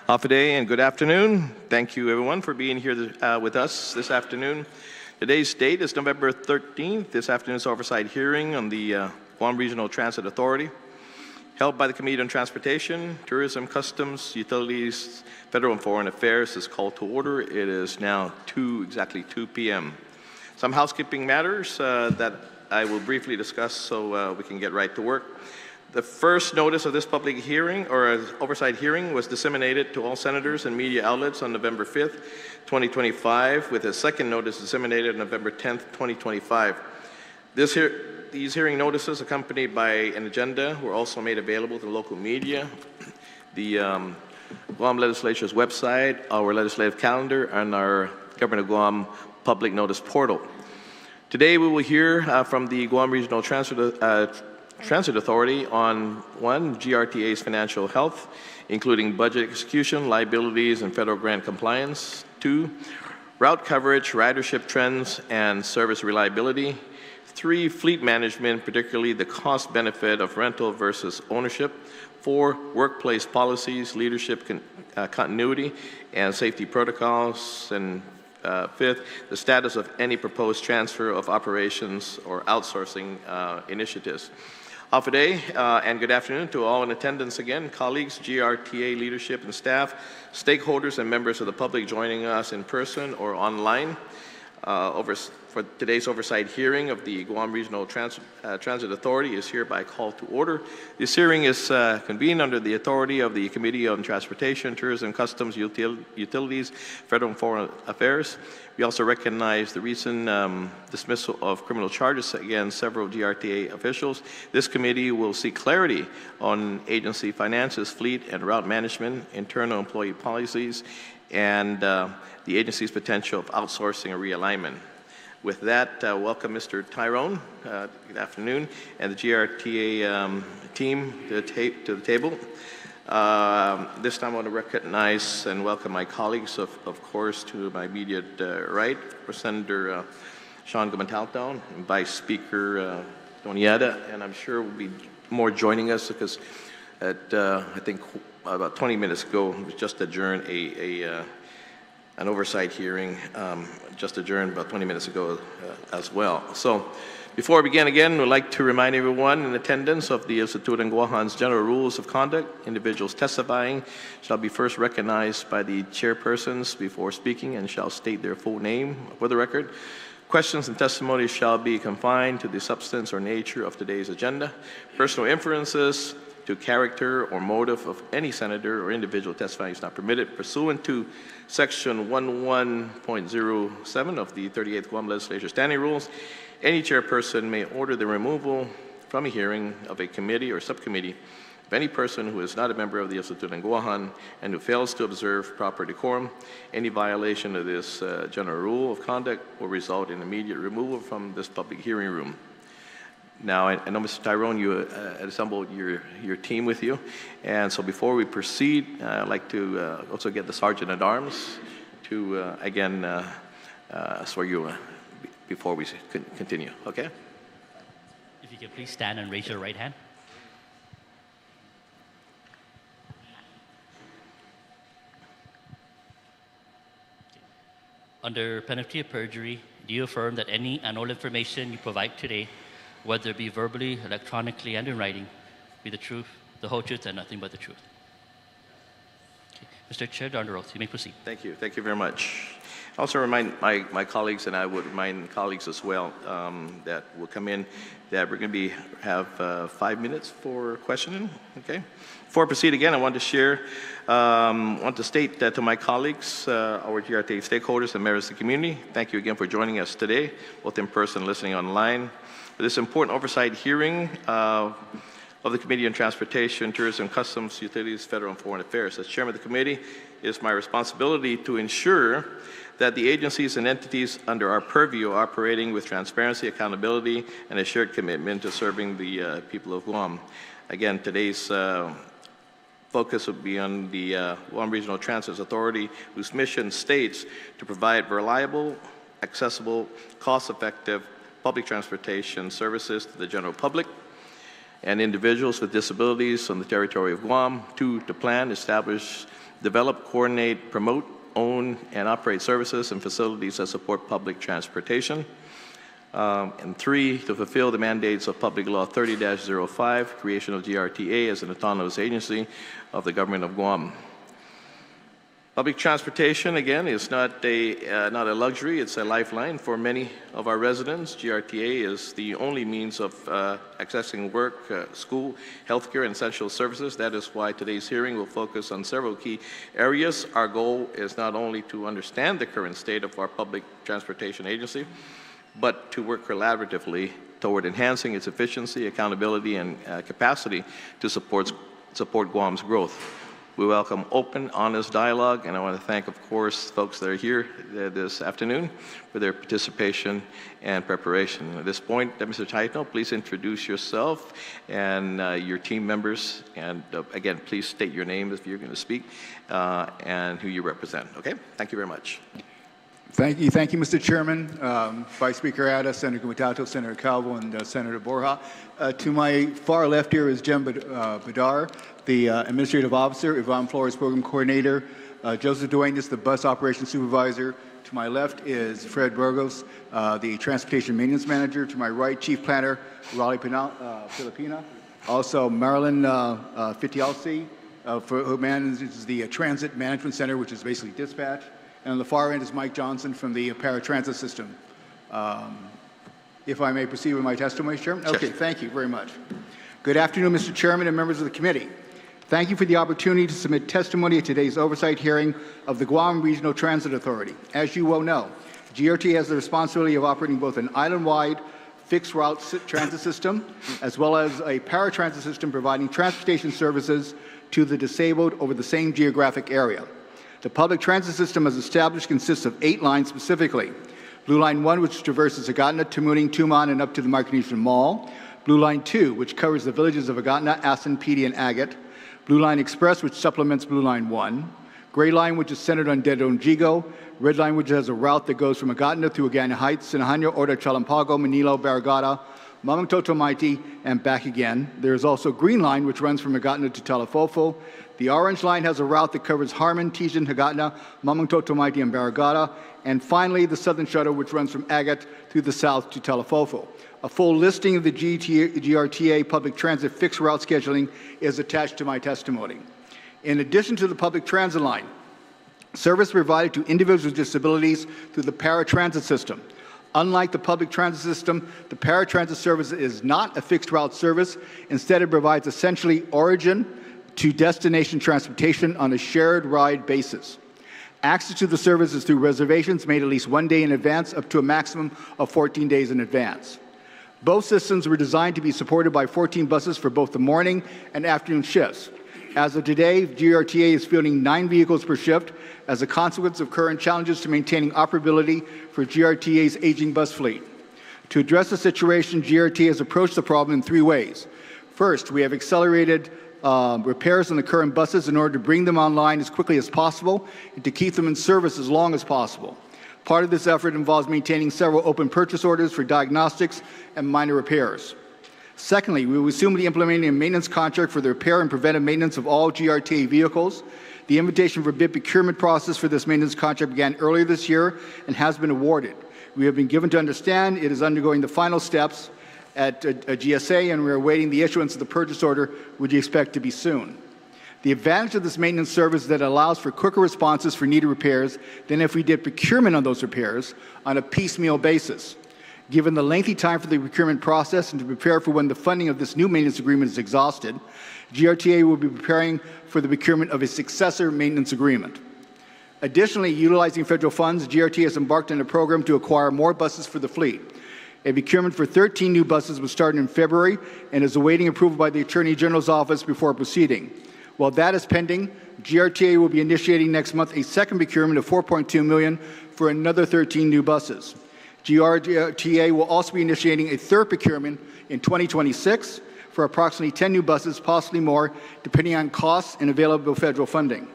Hafaday and good afternoon. Thank you everyone for being here with us this afternoon. Today's date is November 13th. This afternoon's oversight hearing on the Guam Regional Transit Authority, held by the Committee on Transportation, Tourism, Customs, Utilities, Federal and Foreign Affairs, is called to order. It is now exactly 2 p.m. Some housekeeping matters that I will briefly discuss so we can get right to work. The first notice of this public hearing or oversight hearing was disseminated to all senators and media outlets on November 5th, 2025, with a second notice disseminated on November 10th, 2025. These hearing notices, accompanied by an agenda, were also made available to the local media, the Guam Legislature's website, our legislative calendar, and our Government of Guam public notice portal. Today we will hear from the Guam Regional Transit Authority on 1, GRTA's financial health, including budget execution, liabilities, and federal grant compliance. 2, route coverage, ridership trends, and service reliability. 3, fleet management, particularly the cost benefit of rental versus ownership. 4, workplace policies, leadership continuity, and safety protocols. And 5th, the status of any proposed transfer of operations or outsourcing initiatives. Hafaday and good afternoon to all in attendance again, colleagues, GRTA leadership and staff, stakeholders and members of the public joining us in person or online for today's oversight hearing of the Guam Regional Transit Authority is hereby called to order. This hearing is convened under the authority of the Committee on Transportation, Tourism, Customs, Utilities, Federal and Foreign Affairs. We also recognize the recent dismissal of criminal charges against several GRTA officials. This committee will seek clarity on agency finances, fleet and route management, internal employee policies, and the agency's potential of outsourcing or realignment. With that, welcome Mr. Tyrone, good afternoon, and the GRTA team to the table. This time I want to recognize and welcome my colleagues, of course, to my immediate right, Senator Sean Gumantaltown, and Vice Speaker Donieta, and I'm sure will be more joining us because I think about 20 minutes ago we just adjourned an oversight hearing, just adjourned about 20 minutes ago as well. So before we begin again, we'd like to remind everyone in attendance of the Institute and Guahan's general rules of conduct. Individuals testifying shall be first recognized by the chairpersons before speaking and shall state their full name for the record. Questions and testimony shall be confined to the substance or nature of today's agenda. Personal inferences to character or motive of any senator or individual testifying is not permitted. Pursuant to Section 11.07 of the 38th Guam Legislature Standing Rules, any chairperson may order the removal from a hearing of a committee or subcommittee of any person who is not a member of the Institute and Guahan and who fails to observe proper decorum. Any violation of this general rule of conduct will result in immediate removal from this public hearing room. Now, I know, Mr. Tyrone, you assembled your team with you, and so before we proceed, I'd like to also get the Sergeant at Arms to, again, swear you before we continue, okay? If you could please stand and raise your right hand. Under penalty of perjury, do you affirm that any and all information you provide today, whether it be verbally, electronically, and in writing, be the truth, the whole truth, and nothing but the truth? Okay. Mr. Chair, you're under oath. You may proceed. Thank you. Thank you very much. I also remind my colleagues, and I would remind colleagues as well that will come in, that we're going to have 5 minutes for questioning. Okay. Before I proceed again, I want to state to my colleagues, our GRTA stakeholders and members of the community, thank you again for joining us today, both in person and listening online. For this important oversight hearing of the Committee on Transportation, Tourism, Customs, Utilities, Federal and Foreign Affairs. As Chairman of the committee, it is my responsibility to ensure that the agencies and entities under our purview are operating with transparency, accountability, and a shared commitment to serving the people of Guam. Again, today's focus will be on the Guam Regional Transit Authority, whose mission states to provide reliable, accessible, cost-effective public transportation services to the general public and individuals with disabilities on the territory of Guam. 2, to plan, establish, develop, coordinate, promote, own, and operate services and facilities that support public transportation. And 3, to fulfill the mandates of Public Law 30-05, creation of GRTA as an autonomous agency of the Government of Guam. Public transportation, again, is not a luxury, it's a lifeline for many of our residents. GRTA is the only means of accessing work, school, healthcare, and essential services. That is why today's hearing will focus on several key areas. Our goal is not only to understand the current state of our public transportation agency, but to work collaboratively toward enhancing its efficiency, accountability, and capacity to support Guam's growth. We welcome open, honest dialogue, and I want to thank, of course, folks that are here this afternoon for their participation and preparation. At this point, Mr. Taito, please introduce yourself and your team members, and again, please state your name if you're going to speak and who you represent. Okay? Thank you very much. Thank you, Mr. Chairman, Vice Speaker Ada, Senator Gumatato, Senator Calvo, and Senator Borja. To my far left here is Jem Badar, the Administrative Officer, Yvonne Flores, Program Coordinator, Joseph Duenas, the Bus Operations Supervisor. To my left is Fred Burgos, the Transportation Maintenance Manager. To my right, Chief Planner, Raleigh Filipina. Also, Marilyn Fitialsi, who manages the Transit Management Center, which is basically dispatch. And on the far end is Mike Johnson from the paratransit system. If I may proceed with my testimony, Chairman? Okay, thank you very much. Good afternoon, Mr. Chairman and members of the committee. Thank you for the opportunity to submit testimony at today's oversight hearing of the Guam Regional Transit Authority. As you well know, GRTA has the responsibility of operating both an island-wide fixed route transit system as well as a paratransit system providing transportation services to the disabled over the same geographic area. The public transit system as established consists of 8 lines specifically. Blue Line 1, which traverses Agatna, Tamuning, Tuman, and up to the Micronesian Mall. Blue Line 2, which covers the villages of Agatna, Asan, Pidi, and Agate. Blue Line Express, which supplements Blue Line 1. Gray Line, which is centered on Dedonjigo. Red Line, which has a route that goes from Agatna through Agana Heights, Sinahanyo, Orda, Chalampago, Manilo, Barragata, Mamang Totomaiti, and back again. There is also Green Line, which runs from Agatna to Talafofo. The Orange Line has a route that covers Harmon, Tijan, Hagatna, Mamang Totomaiti, and Barragata. And finally, the Southern Shuttle, which runs from Agate through the south to Talafofo. A full listing of the GRTA public transit fixed route scheduling is attached to my testimony. In addition to the public transit line, service provided to individuals with disabilities through the paratransit system. Unlike the public transit system, the paratransit service is not a fixed route service. Instead, it provides essentially origin to destination transportation on a shared ride basis. Access to the service is through reservations made at least 1 day in advance up to a maximum of 14 days in advance. Both systems were designed to be supported by 14 buses for both the morning and afternoon shifts. As of today, GRTA is fielding 9 vehicles per shift as a consequence of current challenges to maintaining operability for GRTA's aging bus fleet. To address the situation, GRTA has approached the problem in 3 ways. First, we have accelerated repairs on the current buses in order to bring them online as quickly as possible and to keep them in service as long as possible. Part of this effort involves maintaining several open purchase orders for diagnostics and minor repairs. Secondly, we will soon be implementing a maintenance contract for the repair and preventive maintenance of all GRTA vehicles. The invitation for bid procurement process for this maintenance contract began earlier this year and has been awarded. We have been given to understand it is undergoing the final steps at a GSA, and we are awaiting the issuance of the purchase order, which we expect to be soon. The advantage of this maintenance service is that it allows for quicker responses for needed repairs than if we did procurement on those repairs on a piecemeal basis. Given the lengthy time for the procurement process and to prepare for when the funding of this new maintenance agreement is exhausted, GRTA will be preparing for the procurement of a successor maintenance agreement. Additionally, utilizing federal funds, GRTA has embarked on a program to acquire more buses for the fleet. A procurement for 13 new buses was started in February and is awaiting approval by the Attorney General's office before proceeding. While that is pending, GRTA will be initiating next month a second procurement of $4.2 million for another 13 new buses. GRTA will also be initiating a third procurement in 2026 for approximately 10 new buses, possibly more, depending on costs and available federal funding.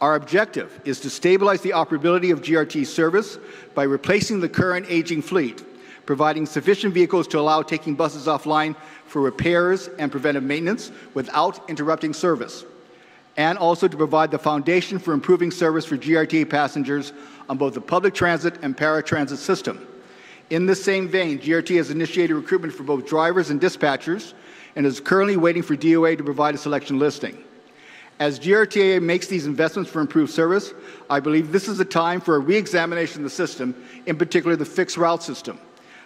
Our objective is to stabilize the operability of GRT service by replacing the current aging fleet, providing sufficient vehicles to allow taking buses offline for repairs and preventive maintenance without interrupting service. and also to provide the foundation for improving service for GRTA passengers on both the public transit and paratransit system. In this same vein, GRTA has initiated recruitment for both drivers and dispatchers and is currently waiting for DOA to provide a selection listing. As GRTA makes these investments for improved service, I believe this is a time for a re-examination of the system, in particular the fixed route system.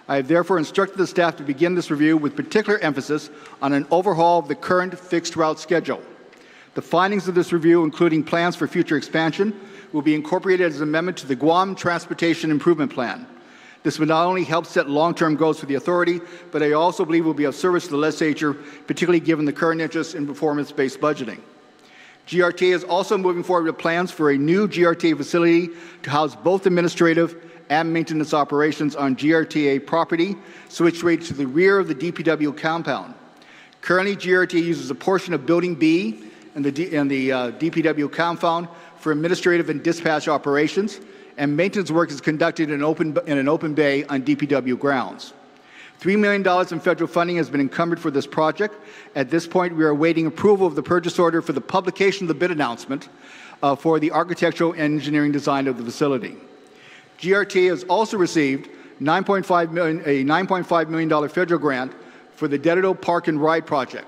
I have therefore instructed the staff to begin this review with particular emphasis on an overhaul of the current fixed route schedule. The findings of this review, including plans for future expansion, will be incorporated as an amendment to the Guam Transportation Improvement Plan. This will not only help set long-term goals for the authority, but I also believe will be of service to the legislature, particularly given the current interest in performance-based budgeting. GRTA is also moving forward with plans for a new GRTA facility to house both administrative and maintenance operations on GRTA property, situated to the rear of the DPW compound. Currently, GRTA uses a portion of Building B in the DPW compound for administrative and dispatch operations, and maintenance work is conducted in an open bay on DPW grounds. $3 million in federal funding has been encumbered for this project. At this point, we are awaiting approval of the purchase order for the publication of the bid announcement for the architectural and engineering design of the facility. GRTA has also received a $9.5 million federal grant for the Dedito Park and Ride project.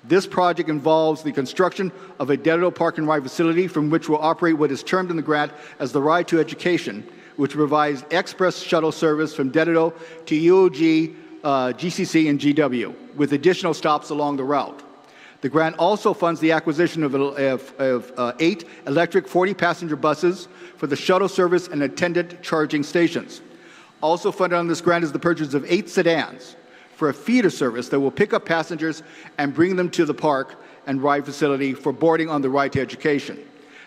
This project involves the construction of a Dedito Park and Ride facility from which will operate what is termed in the grant as the Ride to Education, which provides express shuttle service from Dedito to UOG, GCC, and GW, with additional stops along the route. The grant also funds the acquisition of 8 electric 40-passenger buses for the shuttle service and attendant charging stations. Also funded on this grant is the purchase of 8 sedans for a feeder service that will pick up passengers and bring them to the park and ride facility for boarding on the Ride to Education.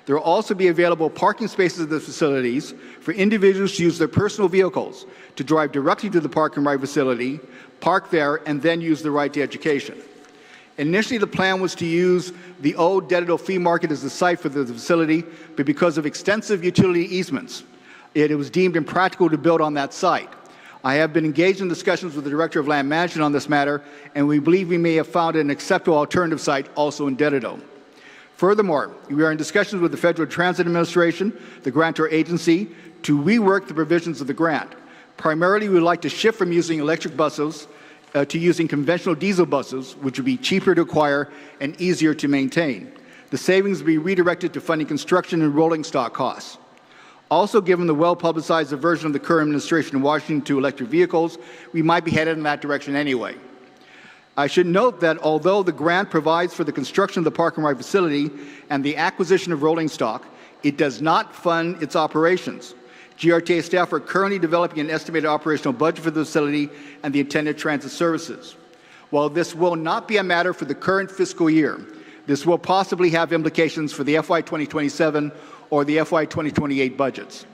There will also be available parking spaces at the facilities for individuals to use their personal vehicles to drive directly to the park and ride facility, park there, and then use the Ride to Education. Initially, the plan was to use the old Dedito Flea Market as the site for the facility, but because of extensive utility easements, it was deemed impractical to build on that site. I have been engaged in discussions with the Director of Land Management on this matter, and we believe we may have found an acceptable alternative site also in Dedito. Furthermore, we are in discussions with the Federal Transit Administration, the grantor agency, to rework the provisions of the grant. Primarily, we would like to shift from using electric buses to using conventional diesel buses, which would be cheaper to acquire and easier to maintain. The savings will be redirected to funding construction and rolling stock costs. Also, given the well-publicized aversion of the current administration in Washington to electric vehicles, we might be headed in that direction anyway. I should note that although the grant provides for the construction of the park and ride facility and the acquisition of rolling stock, it does not fund its operations. GRTA staff are currently developing an estimated operational budget for the facility and the attendant transit services. While this will not be a matter for the current fiscal year, this will possibly have implications for the FY 2027 or the FY 2028 budgets.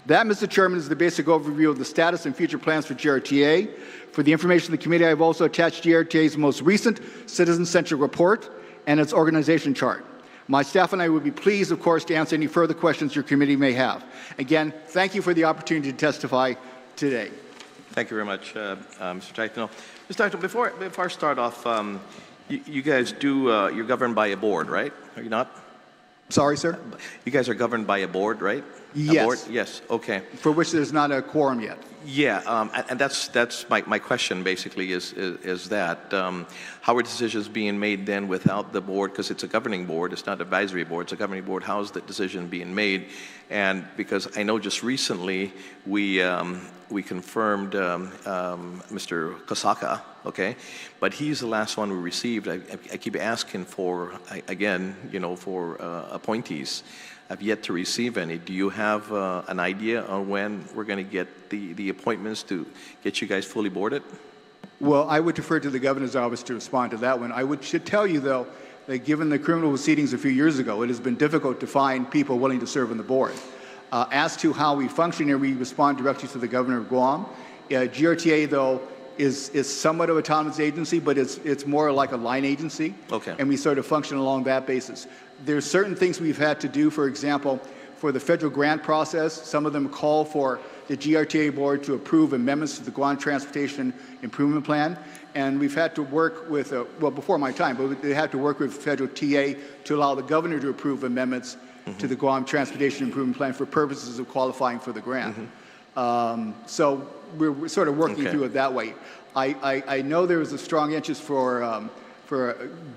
That, Mr. Chairman, is the basic overview of the status and future plans for GRTA. For the information of the committee, I have also attached GRTA's most recent citizen-centric report and its organization chart. My staff and I would be pleased, of course, to answer any further questions your committee may have. Again, thank you for the opportunity to testify today. Thank you very much, Mr. Taitano. Mr. Taitano, before I start off, you guys you're governed by a board, right? Are you not? Sorry, sir? You guys are governed by a board, right? Yes. A board? Yes, okay. For which there's not a quorum yet. Yeah, and that's my question basically is that how are decisions being made then without the board, because it's a governing board, it's not an advisory board, it's a governing board. How is that decision being made? And because I know just recently we confirmed Mr. Kosaka, okay, but he's the last one we received. I keep asking for again, for appointees. I've yet to receive any. Do you have an idea on when we're going to get the appointments to get you guys fully boarded? Well, I would defer to the governor's office to respond to that one. Should tell you, though, that given the criminal proceedings a few years ago, it has been difficult to find people willing to serve on the board. As to how we function here, we respond directly to the governor of Guam. GRTA, though, is somewhat of an autonomous agency, but it's more like a line agency. Okay. And we sort of function along that basis. There's certain things we've had to do, for example, for the federal grant process. Some of them call for the GRTA board to approve amendments to the Guam Transportation Improvement Plan. And we've had to work with, well, before my time, but they had to work with federal TA to allow the governor to approve amendments to the Guam Transportation Improvement Plan for purposes of qualifying for the grant. So we're sort of working through it that way. I know there was a strong interest for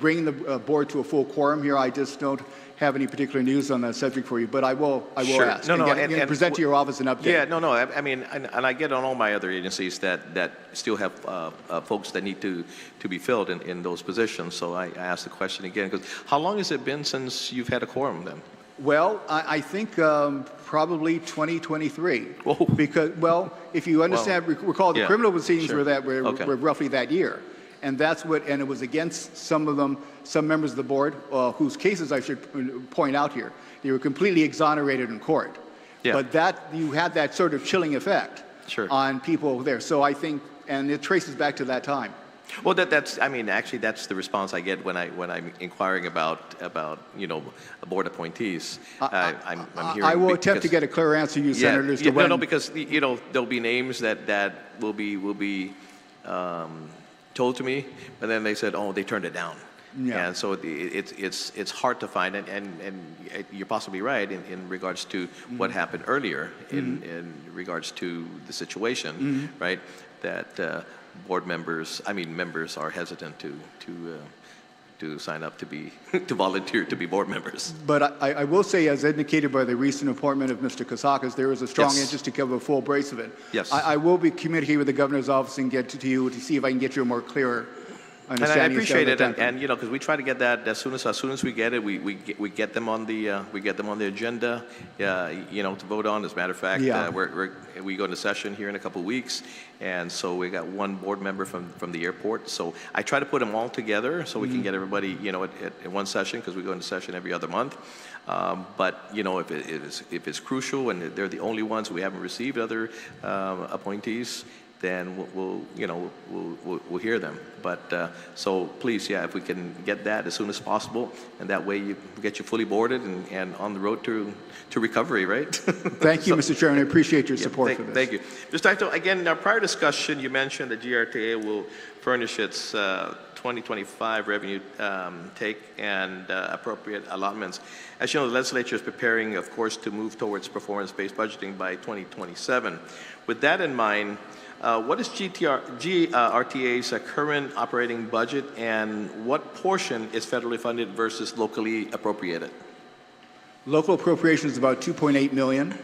bringing the board to a full quorum here. I just don't have any particular news on that subject for you, but I will ask. And present to your office an update. Yeah, I mean, and I get on all my other agencies that still have folks that need to be filled in those positions. So I asked the question again, because how long has it been since you've had a quorum then? Well, I think probably 2023. Oh. Because, well, if you understand, recall the criminal proceedings were roughly that year. And that's what, and it was against some of them, some members of the board, whose cases I should point out here. They were completely exonerated in court. Yeah. But that, you had that sort of chilling effect on people there. So I think, and it traces back to that time. Well, that's, I mean, actually, that's the response I get when I'm inquiring about board appointees. I'm hearing. I will attempt to get a clear answer, you senators. Because there'll be names that will be told to me, but then they said, oh, they turned it down. Yeah. And so it's hard to find, and you're possibly right in regards to what happened earlier in regards to the situation, right? That board members, members are hesitant to sign up to volunteer to be board members. But I will say, as indicated by the recent appointment of Mr. Kasakas, there is a strong interest to cover a full brace of it. Yes. I will be communicating with the governor's office and get to you to see if I can get you a more clear understanding. And I appreciate it, and because we try to get that as soon as we get it, we get them on the agenda, to vote on. As a matter of fact, we go into session here in a couple of weeks, and so we got one board member from the airport. So I try to put them all together so we can get everybody at one session, because we go into session every other month. But if it's crucial and they're the only ones, we haven't received other appointees, then we'll hear them. But so please, if we can get that as soon as possible, and that way you get you fully boarded and on the road to recovery, right? Thank you, Mr. Chairman. I appreciate your support for this. Thank you. Mr. Taito, again, in our prior discussion, you mentioned the GRTA will furnish its 2025 revenue take and appropriate allotments. As you know, the legislature is preparing, of course, to move towards performance-based budgeting by 2027. With that in mind, what is GRTA's current operating budget, and what portion is federally funded versus locally appropriated? Local appropriation is about $2.8 million.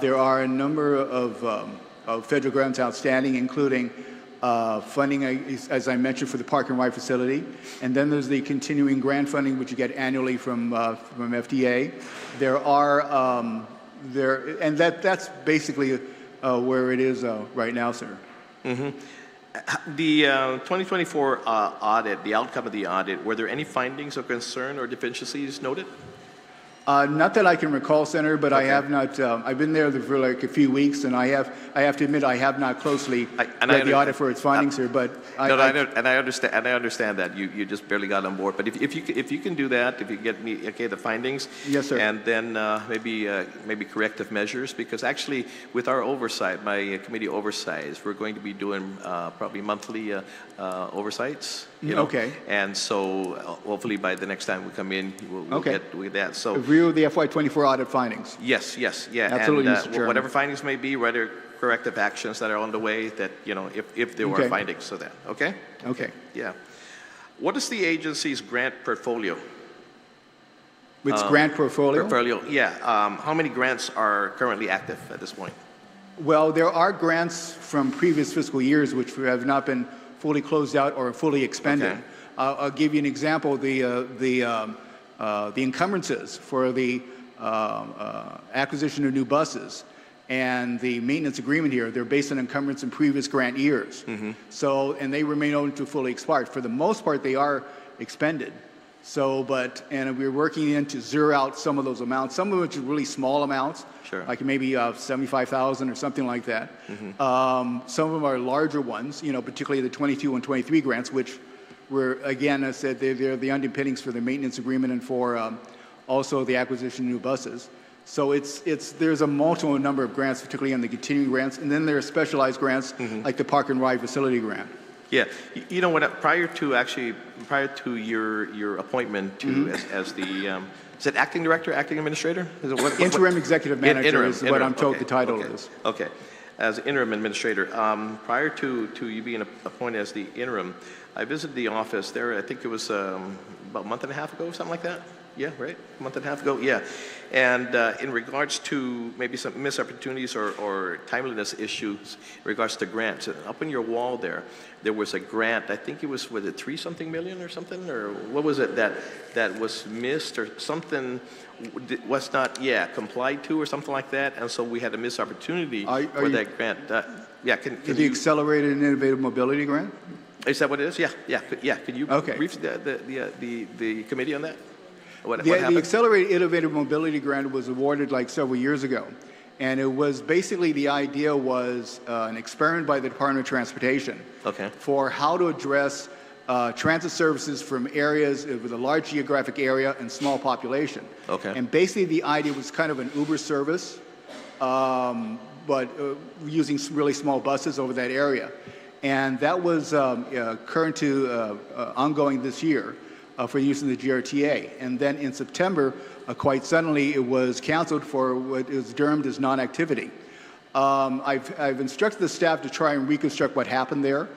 There are a number of federal grants outstanding, including funding, as I mentioned, for the Park and Ride facility. And then there's the continuing grant funding, which you get annually from FDA. There are, and that's basically where it is right now, sir. The 2024 audit, the outcome of the audit, were there any findings of concern or deficiencies noted? Not that I can recall, Senator, but I have not. I've been there for like a few weeks, and I have to admit I have not closely read the audit for its findings here. But I understand that you just barely got on board. But if you can do that, if you get me the findings, yes, sir, and then maybe corrective measures, because actually with our oversight, my committee oversights, we're going to be doing probably monthly oversights. Okay. And so hopefully by the next time we come in, we'll get with that. So review the FY24 audit findings. Yes, yeah. Absolutely, and, Mr. Chairman. whatever findings may be, whether corrective actions that are on the way, that if there were findings, so that okay. Yeah. What is the agency's grant portfolio? Its grant portfolio? Yeah. How many grants are currently active at this point? Well, there are grants from previous fiscal years which have not been fully closed out or fully expended. Okay. I'll give you an example. The encumbrances for the acquisition of new buses and the maintenance agreement here, they're based on encumbrance in previous grant years. So, and they remain open to fully expired. For the most part, they are expended. So, and we're working in to zero out some of those amounts, some of which are really small amounts, like maybe 75,000 or something like that. Some of them are larger ones, particularly the 22 and 23 grants, which were, again, I said, they're the underpinnings for the maintenance agreement and for also the acquisition of new buses. So there's a multiple number of grants, particularly on the continuing grants, and then there are specialized grants like the Park and Ride Facility Grant. Yeah, you know, prior to your appointment to as the is it acting director, acting administrator? Is it Interim executive manager is what I'm told okay, the title okay, is. Okay, as interim administrator. Prior to you being appointed as the interim, I visited the office there. I think it was about a month and a half ago, something like that. Yeah, right? A month and a half ago, yeah. And in regards to maybe some missed opportunities or timeliness issues in regards to grants, up on your wall there was a grant, I think it was it 3-something million or something? Or what was it that was missed or something was not, complied to or something like that? And so we had a missed opportunity for that grant. Yeah, can the you... Accelerated and Innovative Mobility Grant? Is that what it is? Yeah. Could you brief the committee on that? The Accelerated Innovative Mobility Grant was awarded like several years ago. And it was basically, the idea was an experiment by the Department of Transportation for how to address transit services from areas with a large geographic area and small population. And basically the idea was kind of an Uber service, but using really small buses over that area. And that was current to ongoing this year. For use in the GRTA. And then in September, quite suddenly, it was canceled for what is termed as non-activity. I've instructed the staff to try and reconstruct what happened there.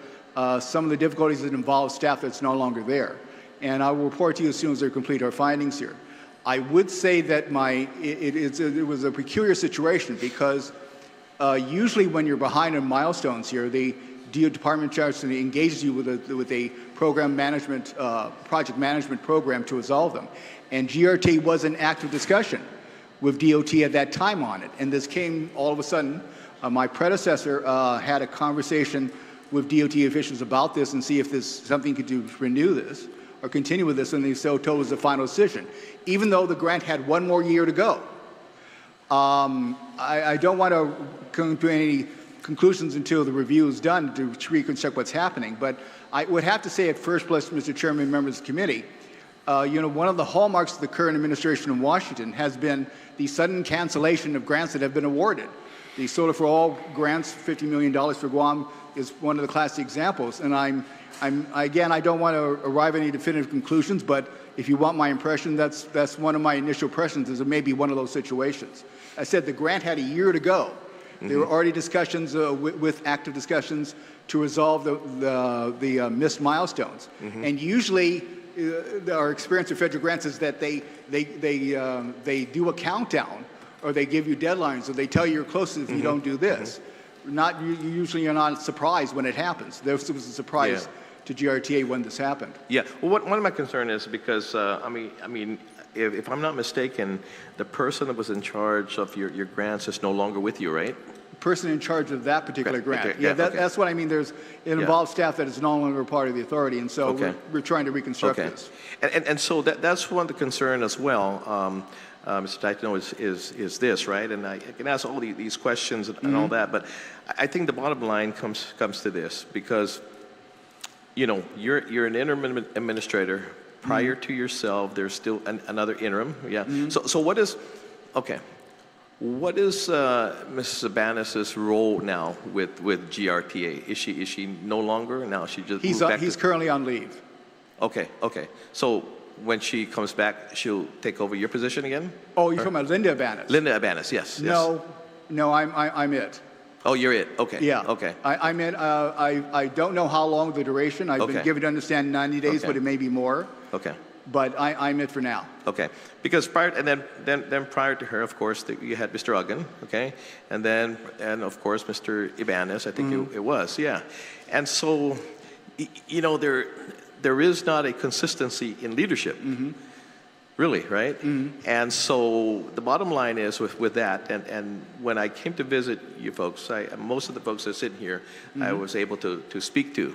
Some of the difficulties that involve staff that's no longer there. And I will report to you as soon as they complete our findings here. I would say that it was a peculiar situation because usually when you're behind on milestones here, the DO Department of Transportation engages you with a program management, project management program to resolve them. And GRTA was in active discussion with DOT at that time on it. And this came all of a sudden. My predecessor had a conversation with DOT officials about this and see if there's something could do to renew this or continue with this, and they so told us the final decision, even though the grant had one more year to go. I don't want to come to any conclusions until the review is done to reconstruct what's happening. But I would have to say at first place, Mr. Chairman, members of the committee, one of the hallmarks of the current administration in Washington has been the sudden cancellation of grants that have been awarded. The Solar for All grants, $50 million for Guam, is one of the classic examples. And again, I don't want to arrive at any definitive conclusions, but if you want my impression, that's one of my initial impressions, is it may be one of those situations. I said the grant had a year to go. There were already discussions with active discussions to resolve the missed milestones. And usually, our experience with federal grants is that they do a countdown, or they give you deadlines, or they tell you you're close if you don't do this. Usually, you're not surprised when it happens. This was a surprise to GRTA when this happened. Yeah. Well, one of my concerns is because I mean. If I'm not mistaken, the person that was in charge of your grants is no longer with you, right? The person in charge of that particular grant. That's what I mean. It involves staff that is no longer part of the authority, and so we're trying to reconstruct this. And so that's one of the concerns as well, Mr. Taitano, is this, right? And I can ask all these questions and all that, but I think the bottom line comes to this, because you're an interim administrator. Prior to yourself, there's still another interim. So what is Mrs. Ibanez's role now with GRTA? Is she no longer now? She just he's currently on leave. Okay. So when she comes back, she'll take over your position again? Oh, you're talking about Linda Ibanez? Linda Ibanez, yes. No, I'm it. Oh, you're it. Okay. Yeah. Okay. I'm in. I don't know how long the duration. I've been given to understand 90 days, but it may be more. Okay. But I'm it for now. Okay. Because prior to her, of course, you had Mr. Uggan. Okay. And of course Mr. Ibanez. I think it was. Yeah. And so, there is not a consistency in leadership. Really, right? And so the bottom line is with that, and when I came to visit you folks, most of the folks that sit here, I was able to speak to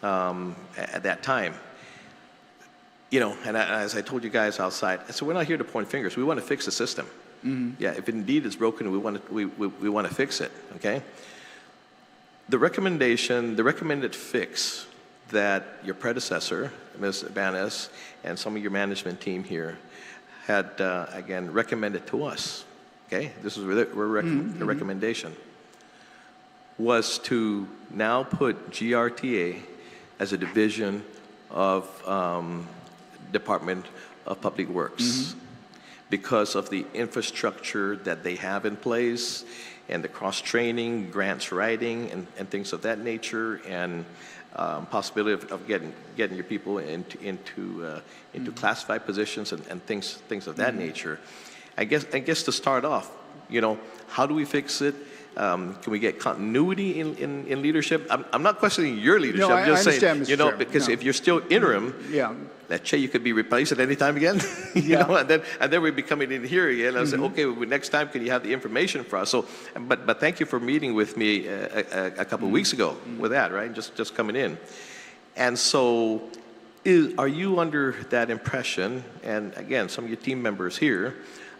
at that time. And as I told you guys outside, I said, we're not here to point fingers. We want to fix the system. Yeah, if indeed it's broken, we want to fix it, okay? The recommended fix that your predecessor, Ms. Ibanez, and some of your management team here had, again, recommended to us, okay, this is a recommendation, was to now put GRTA as a division of Department of Public Works because of the infrastructure that they have in place and the cross-training, grants writing, and things of that nature, and possibility of getting your people into classified positions and things of that nature. I guess to start off, you know, how do we fix it? Can we get continuity in leadership? I'm not questioning your leadership. No, I'm just I understand, saying, Mr. you know, Chairman. because No. if you're still interim, Yeah. let's say you could be replaced at any time again. You know, and then we'd be coming in here again and say, okay, well, next time can you have the information for us? So, but thank you for meeting with me a couple of weeks ago with that, right? Just coming in, and so. Are you under that impression, and again, some of your team members here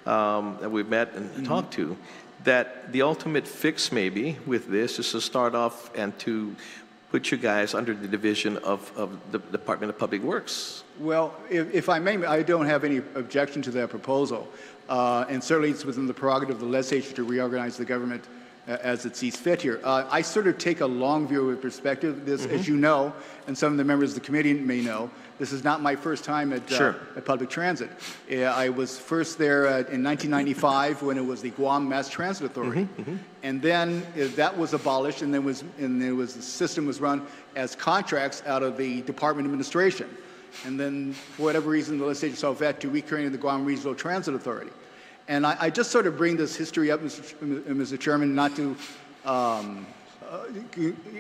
that we've met and talked to, that the ultimate fix maybe with this is to start off and to put you guys under the division of the Department of Public Works? Well, if I may, I don't have any objection to that proposal. And certainly it's within the prerogative of the legislature to reorganize the government as it sees fit here. I sort of take a long view of perspective. This, as you know, and some of the members of the committee may know, this is not my first time at public transit. I was first there in 1995 when it was the Guam Mass Transit Authority. And then that was abolished, and the system was run as contracts out of the Department of Administration. And then, for whatever reason, the legislature saw fit to recreate the Guam Regional Transit Authority. And I just sort of bring this history up, Mr. Chairman, not to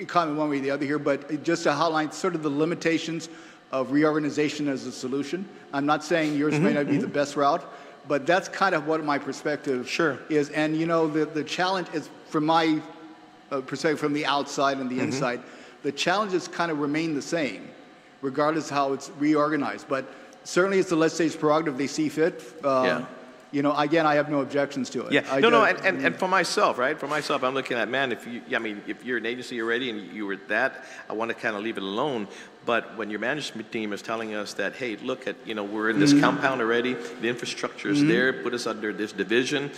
comment one way or the other here, but just to highlight sort of the limitations of reorganization as a solution. I'm not saying yours may not be the best route, but that's kind of what my perspective is. And, you know, the challenge is, from my perspective, from the outside and the inside, the challenges kind of remain the same, regardless of how it's reorganized. But certainly it's the legislature's prerogative, they see fit. You know, again, I have no objections to it. Yeah, and for myself, right? For myself, I'm looking at, man, if you're an agency already and you were that, I want to kind of leave it alone. But when your management team is telling us that, hey, look at, you know, we're in this compound already, the infrastructure is there, put us under this division,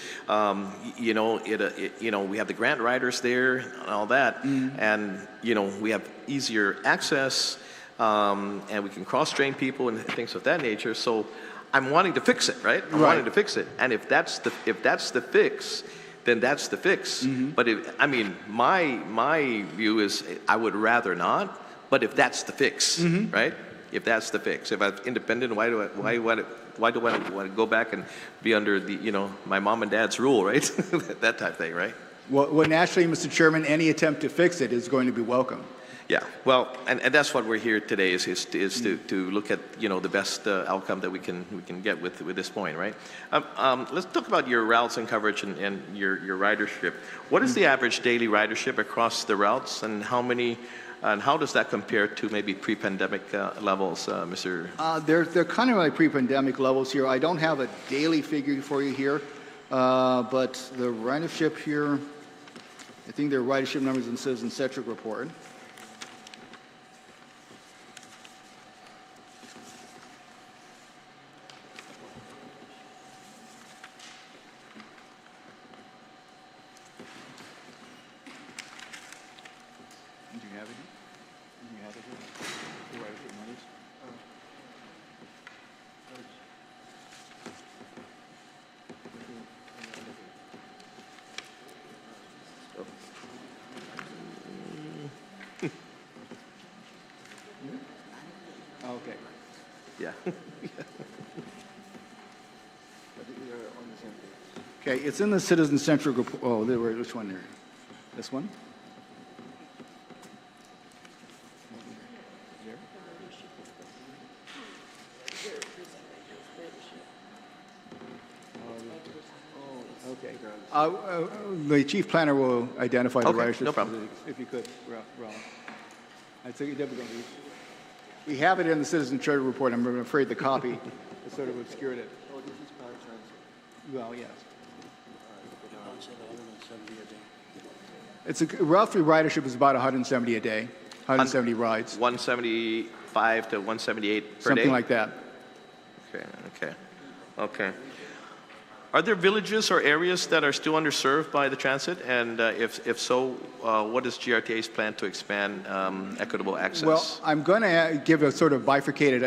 you know, we have the grant writers there and all that, and, you know, we have easier access, and we can cross-train people and things of that nature. So I'm wanting to fix it, right? I'm wanting to fix it, and if that's the fix, then that's the fix. But my view is I would rather not. But if that's the fix, right? If that's the fix, if I'm independent, why do I want to go back and be under the, you know, my mom and dad's rule, right? That type of thing, right? Well, naturally, Mr. Chairman, any attempt to fix it is going to be welcome. Yeah, well, and that's what we're here today is to look at, you know, the best outcome that we can get with this point, right? Let's talk about your routes and coverage and your ridership. What is the average daily ridership across the routes, and how does that compare to maybe pre-pandemic levels, Mr.? They're kind of like pre-pandemic levels here. I don't have a daily figure for you here, but the ridership here, I think there are ridership numbers in the citizen-centric report. Okay. Yeah. Okay, it's in the citizen-centric report. Oh, which one there? This one? Okay. The chief planner will identify the ridership. No problem. If you could, Ron. I think we have it in the citizen charter report. I'm afraid the copy has sort of obscured it. Oh, this is paratransit. Well, yes. It's roughly ridership is about 170 a day, 170 rides. 175 to 178 per day? Something like that. Okay. Okay. Are there villages or areas that are still underserved by the transit? And if so, what is GRTA's plan to expand equitable access? Well, I'm going to give a sort of bifurcated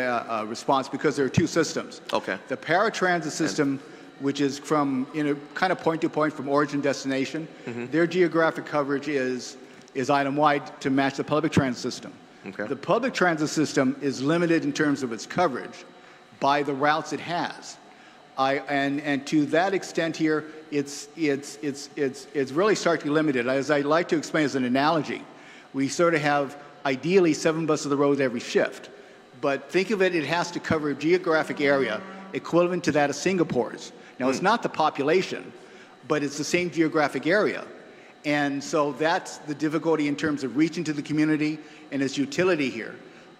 response because there are two systems. Okay. The paratransit system, which is from kind of point to point from origin destination, their geographic coverage is island-wide to match the public transit system. Okay. The public transit system is limited in terms of its coverage by the routes it has. And to that extent here, it's really starkly limited. As I like to explain as an analogy, we sort of have ideally 7 buses of the road every shift. But think of it, it has to cover a geographic area equivalent to that of Singapore's. Now, it's not the population, but it's the same geographic area. And so that's the difficulty in terms of reaching to the community and its utility here.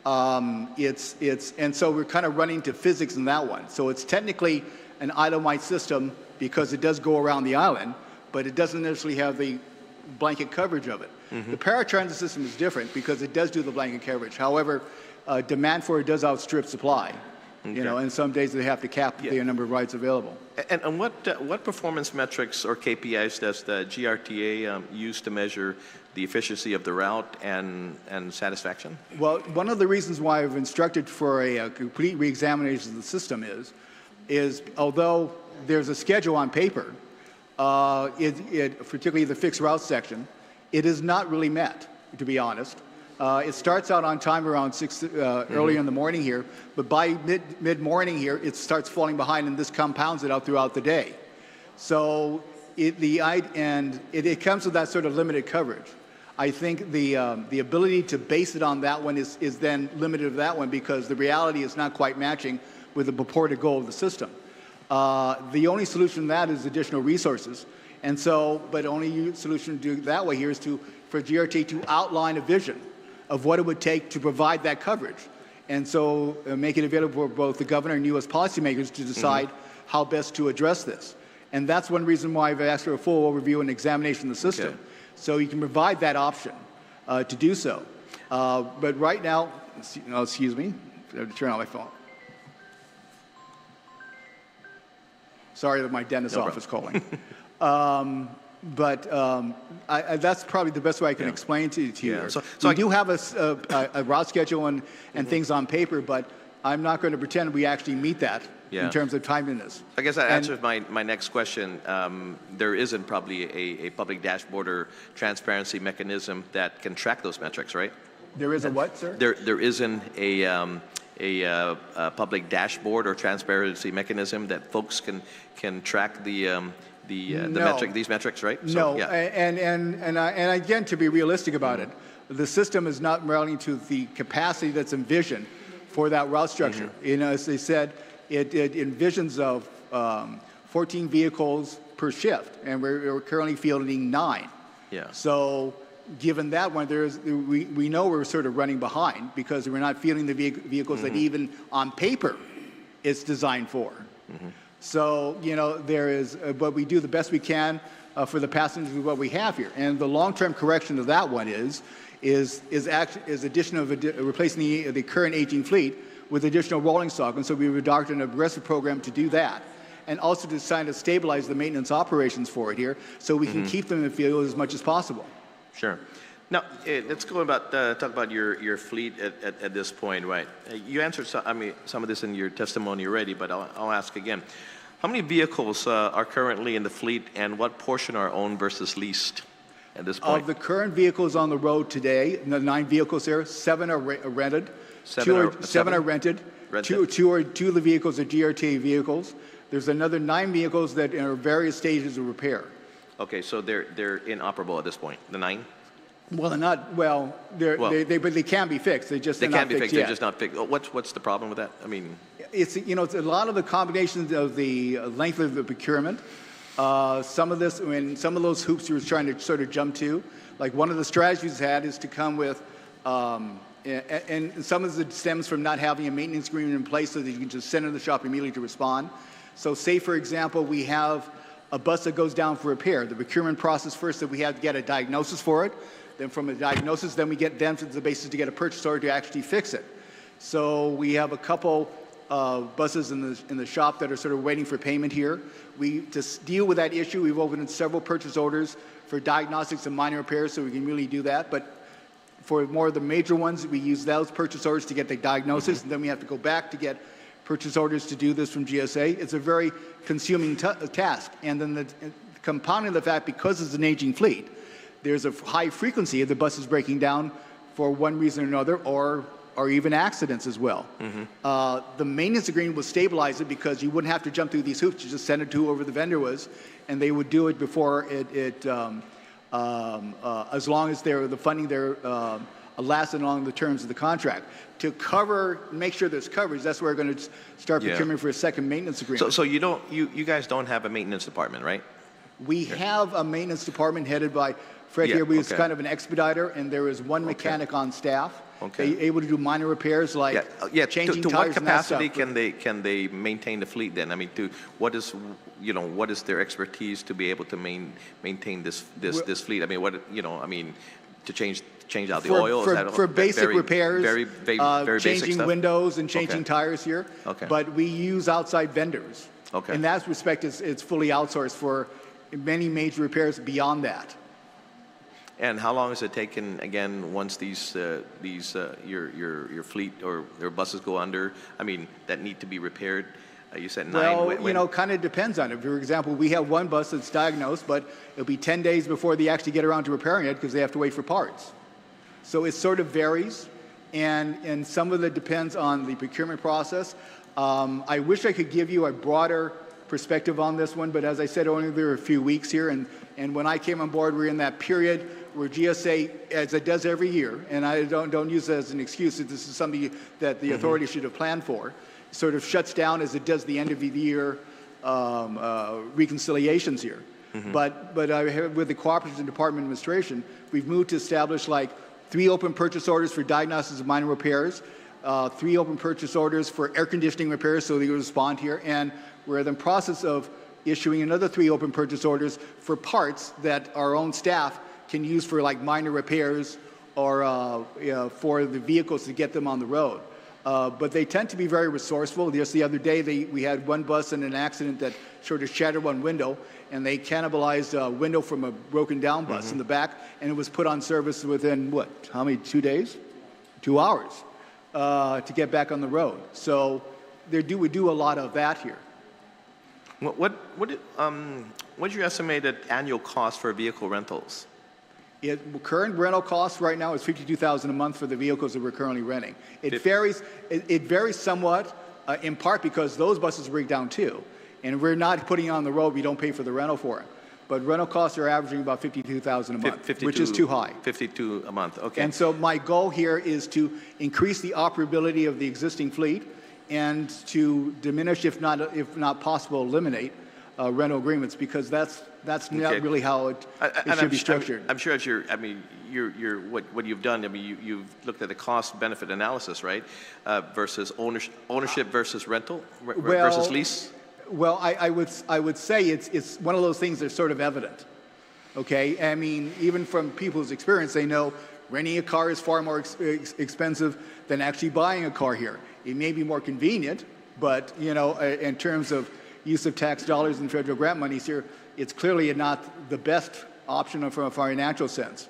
And so we're kind of running to physics in that one. So it's technically an island-wide system because it does go around the island, but it doesn't necessarily have the blanket coverage of it. The paratransit system is different because it does do the blanket coverage. However, demand for it does outstrip supply. Okay. And some days they have to cap the number of rides available. And what performance metrics or KPIs does the GRTA use to measure the efficiency of the route and satisfaction? Well, one of the reasons why I've instructed for a complete reexamination of the system is although there's a schedule on paper, particularly the fixed route section, it is not really met, to be honest. It starts out on time around 6 earlier in the morning here, but by mid-morning here, it starts falling behind, and this compounds it out throughout the day. So it comes with that sort of limited coverage. I think the ability to base it on that one is then limited to that one because the reality is not quite matching with the purported goal of the system. The only solution to that is additional resources. And so, but the only solution to do it that way here is for GRTA to outline a vision of what it would take to provide that coverage. And so make it available for both the governor and you as policymakers to decide how best to address this. And that's one reason why I've asked for a full overview and examination of the system. Okay. So you can provide that option to do so. But right now, excuse me, I have to turn on my phone. Sorry that my dentist's office calling. That's probably the best way I can explain to you. Yeah. So we do have a route schedule and things on paper, but I'm not going to pretend we actually meet that in terms of timeliness. I guess that answers my next question. There isn't probably a public dashboard or transparency mechanism that can track those metrics, right? There is a what, sir? There isn't a public dashboard or transparency mechanism that folks can track these metrics, right? So, no, and again, to be realistic about it, the system is not running to the capacity that's envisioned for that route structure. As they said, it envisions of 14 vehicles per shift, and we're currently fielding 9. Yeah. So given that one, we know we're sort of running behind because we're not fielding the vehicles that even on paper it's designed for. So, there is, but we do the best we can for the passengers with what we have here. And the long-term correction of that one is addition of replacing the current aging fleet with additional rolling stock. And so we've adopted an aggressive program to do that. And also to try to stabilize the maintenance operations for it here so we can keep them in the field as much as possible. Sure. Now, let's go talk about your fleet at this point, right? You answered some of this in your testimony already, but I'll ask again. How many vehicles are currently in the fleet, and what portion are owned versus leased at this point? Of the current vehicles on the road today, the 9 vehicles there, 7 are rented. 7 are rented. Two of the vehicles are GRTA vehicles. There's another 9 vehicles that are in various stages of repair. Okay, so they're inoperable at this point, the 9? Well, they're not. Well, but they can be fixed. They can be fixed. They're just not fixed. What's the problem with that? I mean, it's it's a lot of the combinations of the length of the procurement. Some of those hoops you were trying to sort of jump to, like one of the strategies had is to come with, and some of it stems from not having a maintenance agreement in place so that you can just send it to the shop immediately to respond. So, say for example, we have a bus that goes down for repair. The procurement process first that we have to get a diagnosis for it. Then from a diagnosis, then we get them to the basis to get a purchase order to actually fix it. So we have a couple buses in the shop that are sort of waiting for payment here. To deal with that issue, we've opened several purchase orders for diagnostics and minor repairs, so we can really do that. But for more of the major ones, we use those purchase orders to get the diagnosis, and then we have to go back to get purchase orders to do this from GSA. It's a very consuming task. And then the compounding the fact, because it's an aging fleet, there's a high frequency of the buses breaking down for one reason or another, or even accidents as well. The maintenance agreement will stabilize it because you wouldn't have to jump through these hoops. You just send it to whoever the vendor was, and they would do it before as long as the funding there lasted along the terms of the contract. To make sure there's coverage, that's where we're going to start procurement for a second maintenance agreement. So you guys don't have a maintenance department, right? We have a maintenance department headed by Fred here. We was kind of an expediter, and there is one mechanic on staff. Able to do minor repairs like changing to tires. What capacity can they maintain the fleet then? I mean, what is their expertise to be able to maintain this fleet? I mean, to change out the oil? For basic repairs, very basic changing stuff? windows and changing tires here. But we use outside vendors. In that respect, it's fully outsourced for many major repairs beyond that. And how long has it taken, again, once your fleet or their buses go under, I mean, that need to be repaired? You said 9. Well, kind of depends on it. For example, we have one bus that's diagnosed, but it'll be 10 days before they actually get around to repairing it because they have to wait for parts. So it sort of varies, and some of it depends on the procurement process. I wish I could give you a broader perspective on this one, but as I said, only there are a few weeks here, and when I came on board, we're in that period where GSA, as it does every year, and I don't use it as an excuse, this is something that the authority should have planned for, sort of shuts down as it does the end of the year reconciliations here. But with the Cooperation Department Administration, we've moved to establish like 3 open purchase orders for diagnostics and minor repairs, 3 open purchase orders for air conditioning repairs, so they will respond here, and we're in the process of issuing another 3 open purchase orders for parts that our own staff can use for like minor repairs or for the vehicles to get them on the road. But they tend to be very resourceful. Just the other day, we had one bus in an accident that sort of shattered one window, and they cannibalized a window from a broken down bus in the back, and it was put on service within, how many, 2 days? 2 hours to get back on the road. So we do a lot of that here. What's your estimated annual cost for vehicle rentals? Current rental cost right now is $52,000 a month for the vehicles that we're currently renting. It varies somewhat, in part because those buses break down too, and we're not putting it on the road. We don't pay for the rental for it, but rental costs are averaging about $52,000 a month, which is too high. $52 a month. Okay. And so my goal here is to increase the operability of the existing fleet, and to diminish, if not possible, eliminate rental agreements, because that's not really how it should be structured. I'm sure what you've done. I mean, you've looked at the cost-benefit analysis, right? Versus ownership versus rental versus lease. Well, I would say it's one of those things that's sort of evident. Okay, I mean, even from people's experience, they know renting a car is far more expensive than actually buying a car here. It may be more convenient, but in terms of use of tax dollars and federal grant monies here, it's clearly not the best option from a financial sense.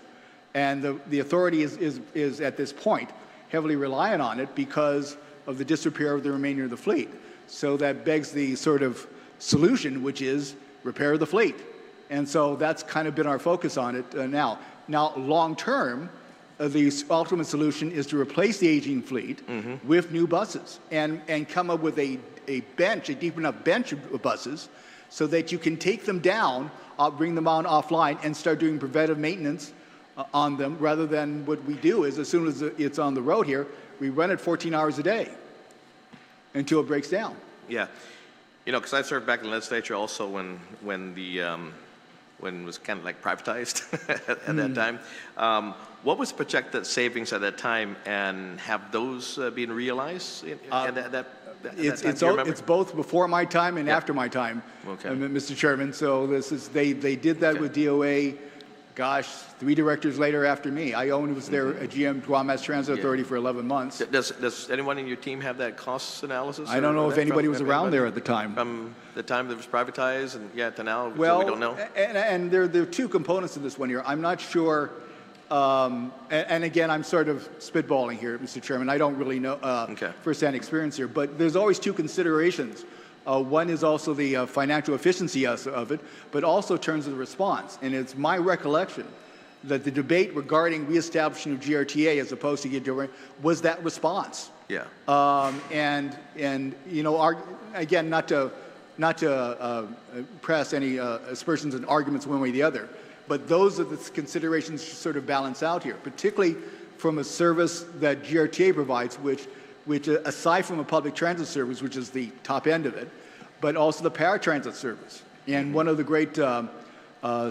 And the authority is at this point heavily reliant on it because of the disrepair of the remainder of the fleet. So that begs the sort of solution, which is repair the fleet. And so that's kind of been our focus on it now. Now, long term, the ultimate solution is to replace the aging fleet with new buses and come up with a deep enough bench of buses so that you can take them down, bring them on offline, and start doing preventive maintenance on them, rather than what we do is as soon as it's on the road here, we run it 14 hours a day until it breaks down. Yeah. Because I served back in the legislature also when it was kind of like privatized at that time. What was the projected savings at that time, and have those been realized at that time? It's both before my time and after my time, Mr. Chairman. So they did that with DOA, gosh, 3 directors later after me. I was there at GM Guam Mass Transit Authority for 11 months. Does anyone in your team have that cost analysis? I don't know if anybody was around there at the time. From the time that it was privatized and to now, Well, so we don't know? and there are 2 components to this one here. I'm not sure, and again, I'm sort of spitballing here, Mr. Chairman. I don't really know firsthand experience here, but there's always 2 considerations. One is also the financial efficiency of it, but also in terms of the response. And it's my recollection that the debate regarding reestablishing of GRTA as opposed to GRTA was that response. Yeah. And you know, again, not to press any aspersions and arguments one way or the other, but those are the considerations to sort of balance out here, particularly from a service that GRTA provides, which aside from a public transit service, which is the top end of it, but also the paratransit service. And one of the great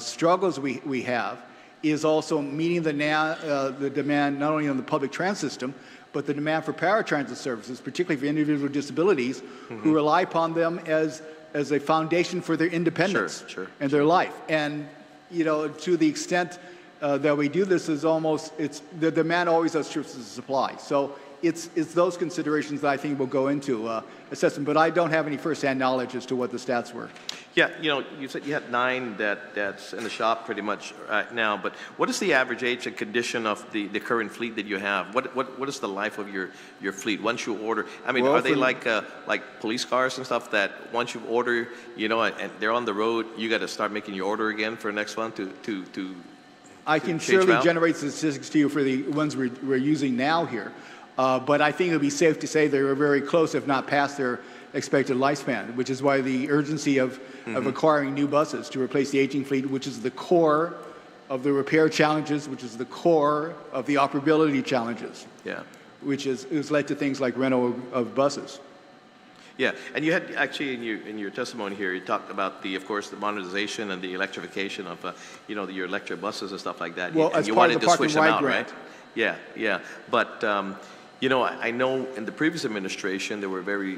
struggles we have is also meeting the demand not only on the public transit system, but the demand for paratransit services, particularly for individual with disabilities who rely upon them as a foundation for their independence and their life. And you know, to the extent that we do this, it's the demand always outstrips the supply. So it's those considerations that I think will go into assessment, but I don't have any first-hand knowledge as to what the stats were. Yeah, you know, you said you had 9 that's in the shop pretty much right now, but what is the average age and condition of the current fleet that you have? What is the life of your fleet once you order? I mean, are they like police cars and stuff that once you order, you know, and they're on the road, you got to start making your order again for next one to I can surely generate statistics to you for the ones we're using now here. But I think it would be safe to say they were very close, if not past their expected lifespan, which is why the urgency of acquiring new buses to replace the aging fleet, which is the core of the repair challenges, which is the core of the operability challenges, which has led to things like rental of buses. Yeah, and you had actually in your testimony here, you talked about of course, the modernization and the electrification of you know, your electric buses and stuff like that. Well, and you wanted to switch them out, right? Yeah. But you know, I know in the previous administration they were very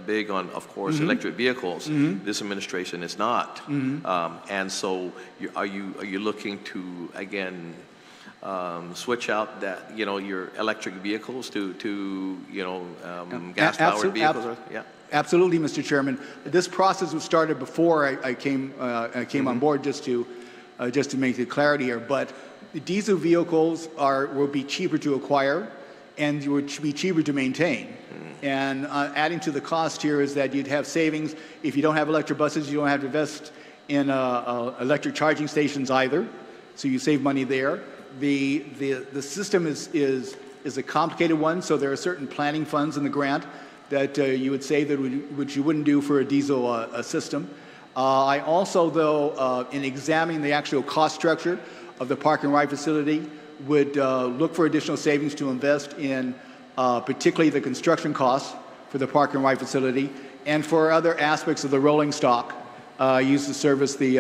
big on, of course, electric vehicles. This administration is not, and so are you looking to again switch out that, you know, your electric vehicles to you know, gas-powered vehicles? Absolutely, Mr. Chairman. This process was started before I came on board, just to make the clarity here. But diesel vehicles will be cheaper to acquire and would be cheaper to maintain. And adding to the cost here is that you'd have savings. If you don't have electric buses, you don't have to invest in electric charging stations either, so you save money there. The system is a complicated one, so there are certain planning funds in the grant that you would save which you wouldn't do for a diesel system. I also, though, in examining the actual cost structure of the park and ride facility, would look for additional savings to invest in particularly the construction costs for the park and ride facility and for other aspects of the rolling stock used to service the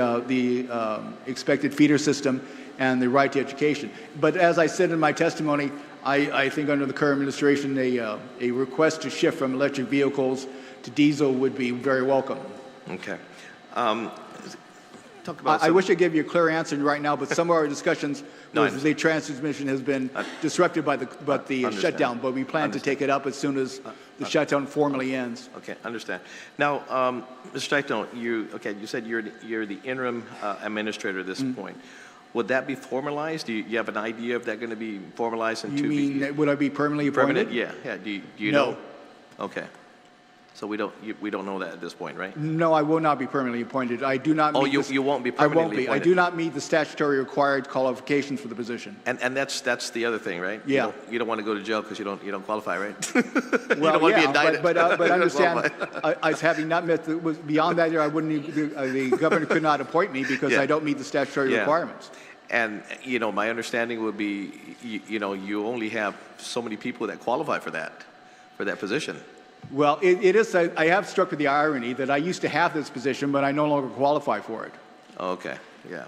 expected feeder system and the right to education. But as I said in my testimony, I think under the current administration, a request to shift from electric vehicles to diesel would be very welcome. Okay. Talk about I wish I gave you a clear answer right now, but some of our discussions, the transmission has been disrupted by the shutdown, but we plan to take it up as soon as the shutdown formally ends. Okay, understand. Now, Mr. Taito, you said you're the interim administrator at this point. Would that be formalized? Do you have an idea of that going to be formalized? You mean, would I be permanently appointed? Permanent, yeah. Do you know? Okay. So we don't know that at this point, right? No, I will not be permanently appointed. I do not. You won't be permanently appointed. I do not meet the statutory required qualifications for the position. And that's the other thing, right? Yeah. You don't want to go to jail because you don't qualify, right? Well, you don't want to be indicted. But understand, as having not met beyond that year, I wouldn't. The governor could not appoint me because I don't meet the statutory requirements. And you know, my understanding would be, you only have so many people that qualify for that position. Well, it is. I have struck with the irony that I used to have this position, but I no longer qualify for it. Okay, yeah.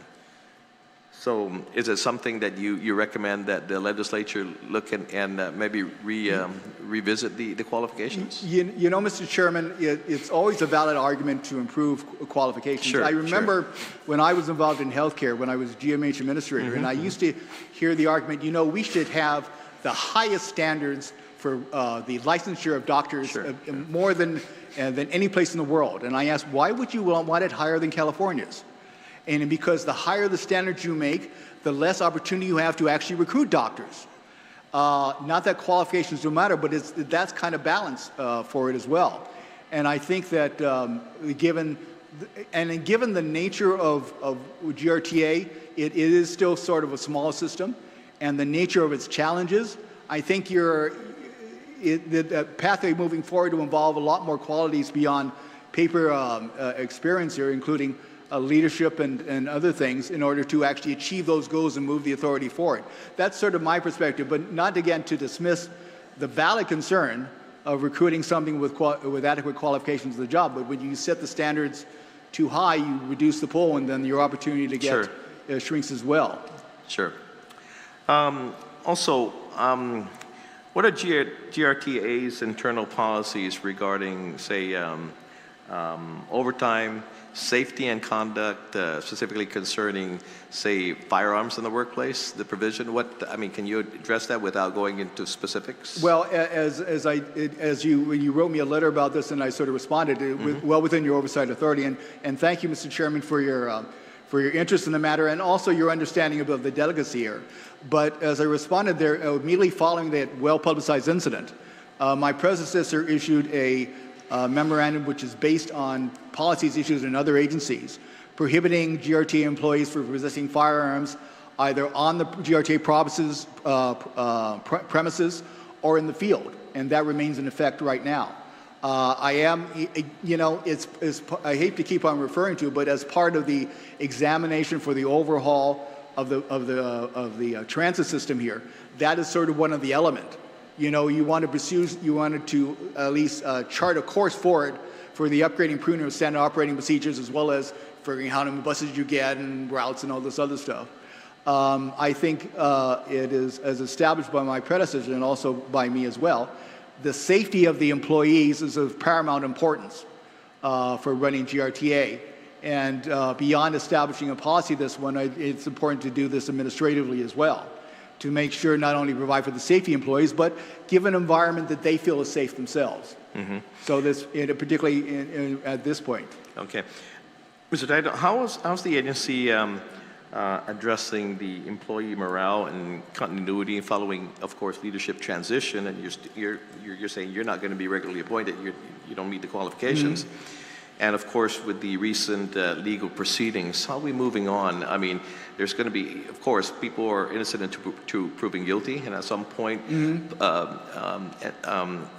So is it something that you recommend that the legislature look and maybe revisit the qualifications? You know, Mr. Chairman, it's always a valid argument to improve qualifications. Sure, I remember sure. when I was involved in healthcare, when I was GMH administrator, and I used to hear the argument, you know, we should have the highest standards for the licensure of doctors, Sure, more than any place in the world. And I asked, why would you want it higher than California's? And because the higher the standards you make, the less opportunity you have to actually recruit doctors. Not that qualifications don't matter, but that's kind of balance for it as well. And I think that given the nature of GRTA, it is still sort of a small system, and the nature of its challenges, I think the pathway moving forward to involve a lot more qualities beyond paper experience here, including leadership and other things, in order to actually achieve those goals and move the authority forward. That's sort of my perspective, but not again to dismiss the valid concern of recruiting something with adequate qualifications of the job. But when you set the standards too high, you reduce the pool, and then your opportunity to get shrinks as well. Sure. Also, what are GRTA's internal policies regarding, say, overtime, safety and conduct, specifically concerning, say, firearms in the workplace, the provision? Can you address that without going into specifics? Well, when you wrote me a letter about this, and I sort of responded, well within your oversight authority, and thank you, Mr. Chairman, for your interest in the matter and also your understanding of the delicacy here. But as I responded there, immediately following that well-publicized incident, my predecessor issued a memorandum which is based on policies issued in other agencies prohibiting GRTA employees from possessing firearms either on the GRTA premises or in the field, and that remains in effect right now. I hate to keep on referring to it, but as part of the examination for the overhaul of the transit system here, that is sort of one of the elements. You know, you wanted to at least chart a course forward for the upgrading pruning of standard operating procedures, as well as figuring how many buses you get and routes and all this other stuff. I think it is, as established by my predecessor and also by me as well, the safety of the employees is of paramount importance for running GRTA. And beyond establishing a policy this one, it's important to do this administratively as well, to make sure not only provide for the safety employees, but give an environment that they feel is safe themselves. So this, particularly at this point. Okay. Mr. Taito, how's the agency addressing the employee morale and continuity following, of course, leadership transition? And you're saying you're not going to be regularly appointed. You don't meet the qualifications. And of course, with the recent legal proceedings, how are we moving on? I mean, there's going to be, of course, people are innocent until proven guilty, and at some point,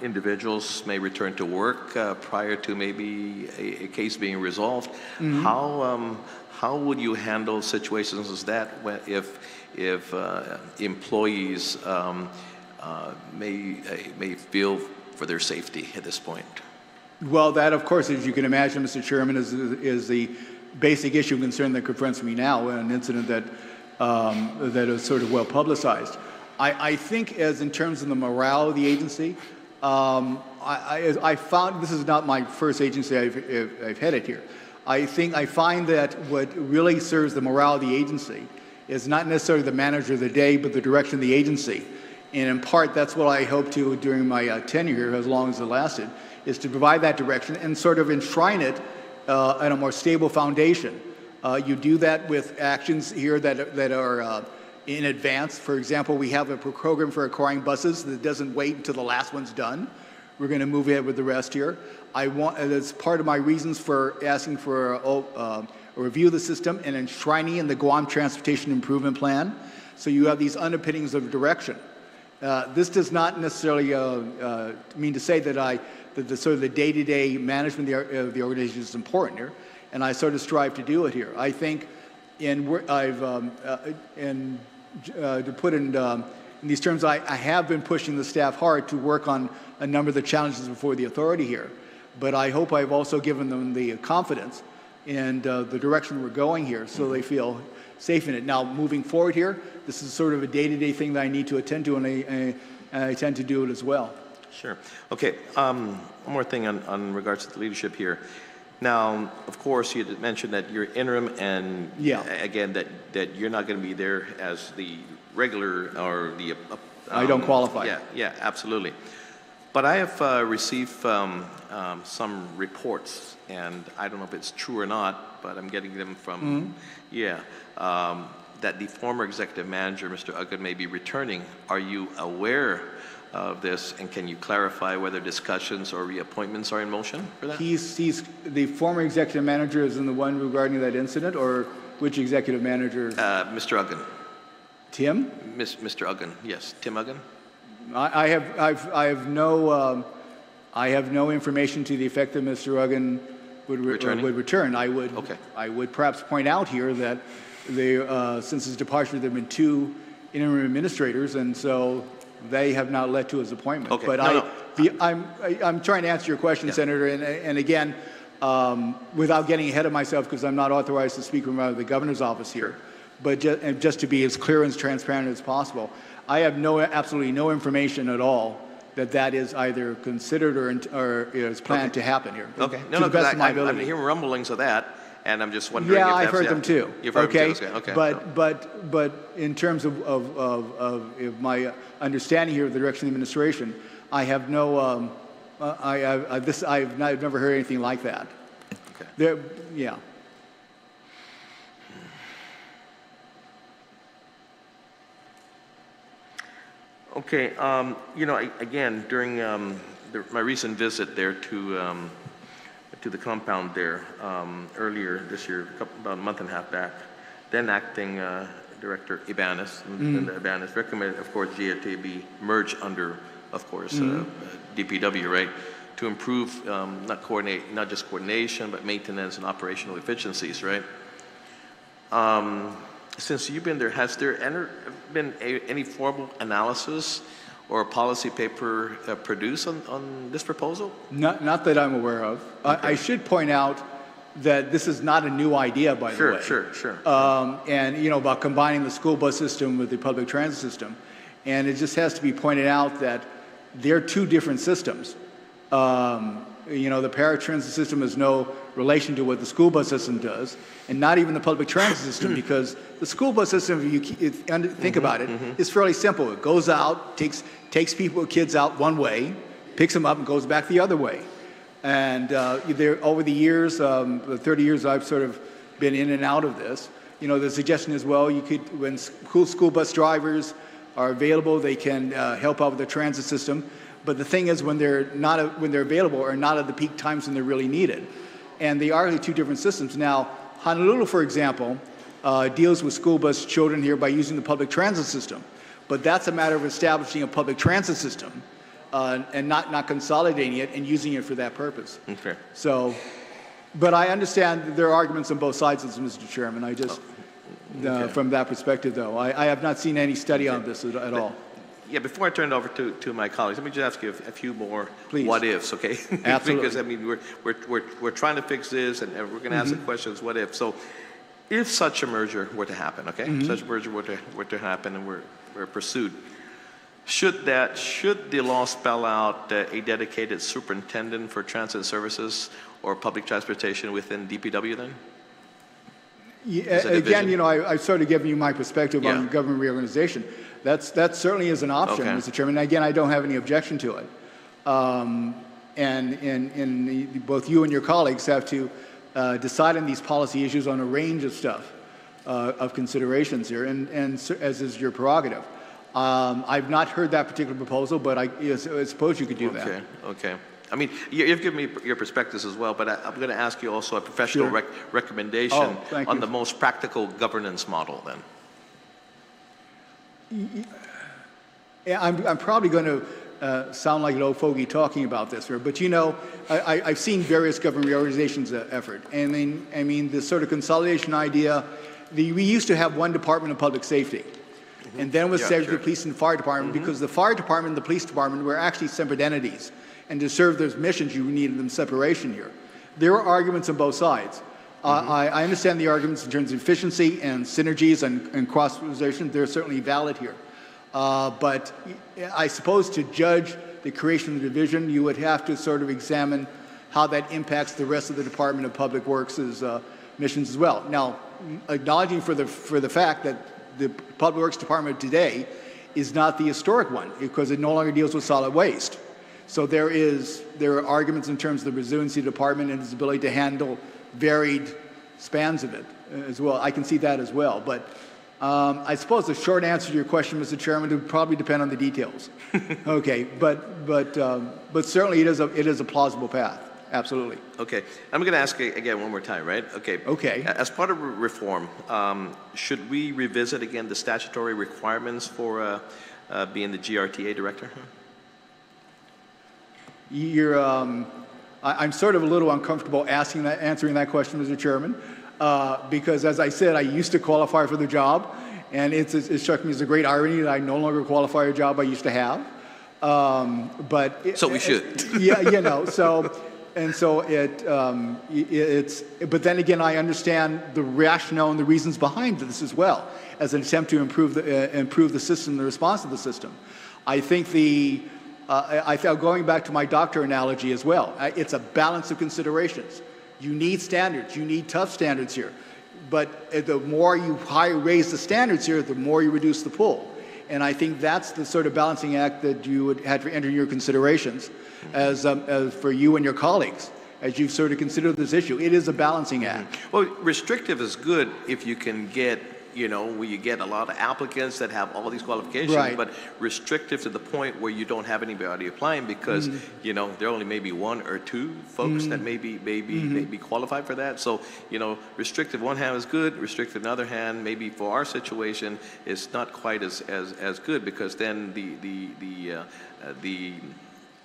individuals may return to work prior to maybe a case being resolved. How would you handle situations as that if employees may feel for their safety at this point? Well, that, of course, as you can imagine, Mr. Chairman, is the basic issue and concern that confronts me now, an incident that is sort of well publicized. I think, as in terms of the morale of the agency, I found, this is not my first agency I've headed here. I find that what really serves the morale of the agency is not necessarily the manager of the day, but the direction of the agency. And in part, that's what I hope to, during my tenure here, as long as it lasted, is to provide that direction and sort of enshrine it on a more stable foundation. You do that with actions here that are in advance. For example, we have a program for acquiring buses that doesn't wait until the last one's done. We're going to move ahead with the rest here. As part of my reasons for asking for a review of the system and enshrining in the Guam Transportation Improvement Plan. So you have these underpinnings of direction. This does not necessarily mean to say that the sort of the day-to-day management of the organization is important here, and I sort of strive to do it here. I think, to put in these terms, I have been pushing the staff hard to work on a number of the challenges before the authority here, but I hope I've also given them the confidence and the direction we're going here, so they feel safe in it. Now, moving forward here, this is sort of a day-to-day thing that I need to attend to, and I tend to do it as well. Sure. Okay. One more thing on regards to the leadership here. Now, of course, you mentioned that you're interim, and again, that you're not going to be there as the regular or the. I don't qualify. Yeah, absolutely. But I have received some reports, and I don't know if it's true or not, but I'm getting them from, that the former executive manager, Mr. Uggan, may be returning. Are you aware of this, and can you clarify whether discussions or reappointments are in motion for that? He's the former executive manager is in the one regarding that incident, or which executive manager? Mr. Uggan. Tim? Mr. Uggan, yes, Tim Uggan. I have no information to the effect that Mr. Uggan would return. I would perhaps point out here that since his departure, there have been 2 interim administrators, and so they have not led to his appointment. Okay. But I'm trying to answer your question, Senator, and again, without getting ahead of myself, because I'm not authorized to speak from the governor's office here, but just to be as clear and as transparent as possible, I have absolutely no information at all that is either considered or is planned to happen here. Okay. To the best of my ability. I'm hearing rumblings of that, and I'm just wondering. Yeah, I've heard them too. You've heard them too. Okay. But in terms of my understanding here of the direction of the administration, I have no. I've never heard anything like that. Okay. Yeah. Okay, again, during my recent visit there to the compound there earlier this year, about a month and a half back, then acting Director Ibanez, and Ibanez recommended, of course, GRTA be merged under, of course, DPW, right, to improve not just coordination, but maintenance and operational efficiencies, right? Since you've been there, has there been any formal analysis or policy paper produced on this proposal? Not that I'm aware of. Okay. I should point out that this is not a new idea, by the way. Sure. And, about combining the school bus system with the public transit system. And it just has to be pointed out that they're 2 different systems. The paratransit system has no relation to what the school bus system does, and not even the public transit system, because the school bus system, if you think about it, is fairly simple. It goes out, takes kids out one way, picks them up, and goes back the other way. And over the years, the 30 years I've sort of been in and out of this, the suggestion is, well, when school bus drivers are available, they can help out with the transit system. But the thing is, when they're available, or not at the peak times when they're really needed, and they are 2 different systems. Now, Honolulu, for example, deals with school bus children here by using the public transit system, but that's a matter of establishing a public transit system and not consolidating it and using it for that purpose. Okay. So, but I understand that there are arguments on both sides, Mr. Chairman. I just, from that perspective, though, I have not seen any study on this at all. Yeah, before I turn it over to my colleagues, let me just ask you a few more what ifs, okay? Absolutely. Because we're trying to fix this, and we're going to ask the questions what if. So, if such a merger were to happen, okay, such a merger were to happen, and we're pursued, should the law spell out a dedicated superintendent for transit services or public transportation within DPW then? Yeah, again, I've sort of given you my perspective on government reorganization. That certainly is an option, Mr. Chairman. Again, I don't have any objection to it. And both you and your colleagues have to decide on these policy issues on a range of stuff, of considerations here, and as is your prerogative. I've not heard that particular proposal, but I suppose you could do that. Okay. I mean, you've given me your perspectives as well, but I'm going to ask you also a professional recommendation on the most practical governance model then. I'm probably going to sound like an old fogey talking about this here, but I've seen various government reorganizations effort. And I mean, this sort of consolidation idea, we used to have one department of public safety. And then was segregated the police and fire department, because the fire department and the police department were actually separate entities. And to serve those missions, you needed them separation here. There are arguments on both sides. I understand the arguments in terms of efficiency and synergies and cross-fertilization. They're certainly valid here. But I suppose to judge the creation of the division, you would have to sort of examine how that impacts the rest of the Department of Public Works' missions as well. Now, acknowledging for the fact that the Public Works Department today is not the historic one because it no longer deals with solid waste. So there are arguments in terms of the resiliency department and its ability to handle varied spans of it as well. I can see that as well. But I suppose the short answer to your question, Mr. Chairman, would probably depend on the details. Okay, but certainly it is a plausible path. Absolutely. Okay, I'm going to ask again one more time, right? Okay. Okay. As part of reform, should we revisit again the statutory requirements for being the GRTA director? I'm sort of a little uncomfortable answering that question, Mr. Chairman, because as I said, I used to qualify for the job, and it struck me as a great irony that I no longer qualify for a job I used to have. So we should. Yeah, you know, but then again, I understand the rationale and the reasons behind this as well, as an attempt to improve the system, the response to the system. I think going back to my doctor analogy as well, it's a balance of considerations. You need standards, you need tough standards here, but the more you raise the standards here, the more you reduce the pull. And I think that's the sort of balancing act that you would have to enter in your considerations as for you and your colleagues, as you've sort of considered this issue. It is a balancing act. Well, restrictive is good if you can get, where you get a lot of applicants that have all these qualifications, right. But restrictive to the point where you don't have anybody applying because, there are only maybe one or two folks that maybe qualified for that. So, restrictive one hand is good, restrictive another hand, maybe for our situation, is not quite as good because then the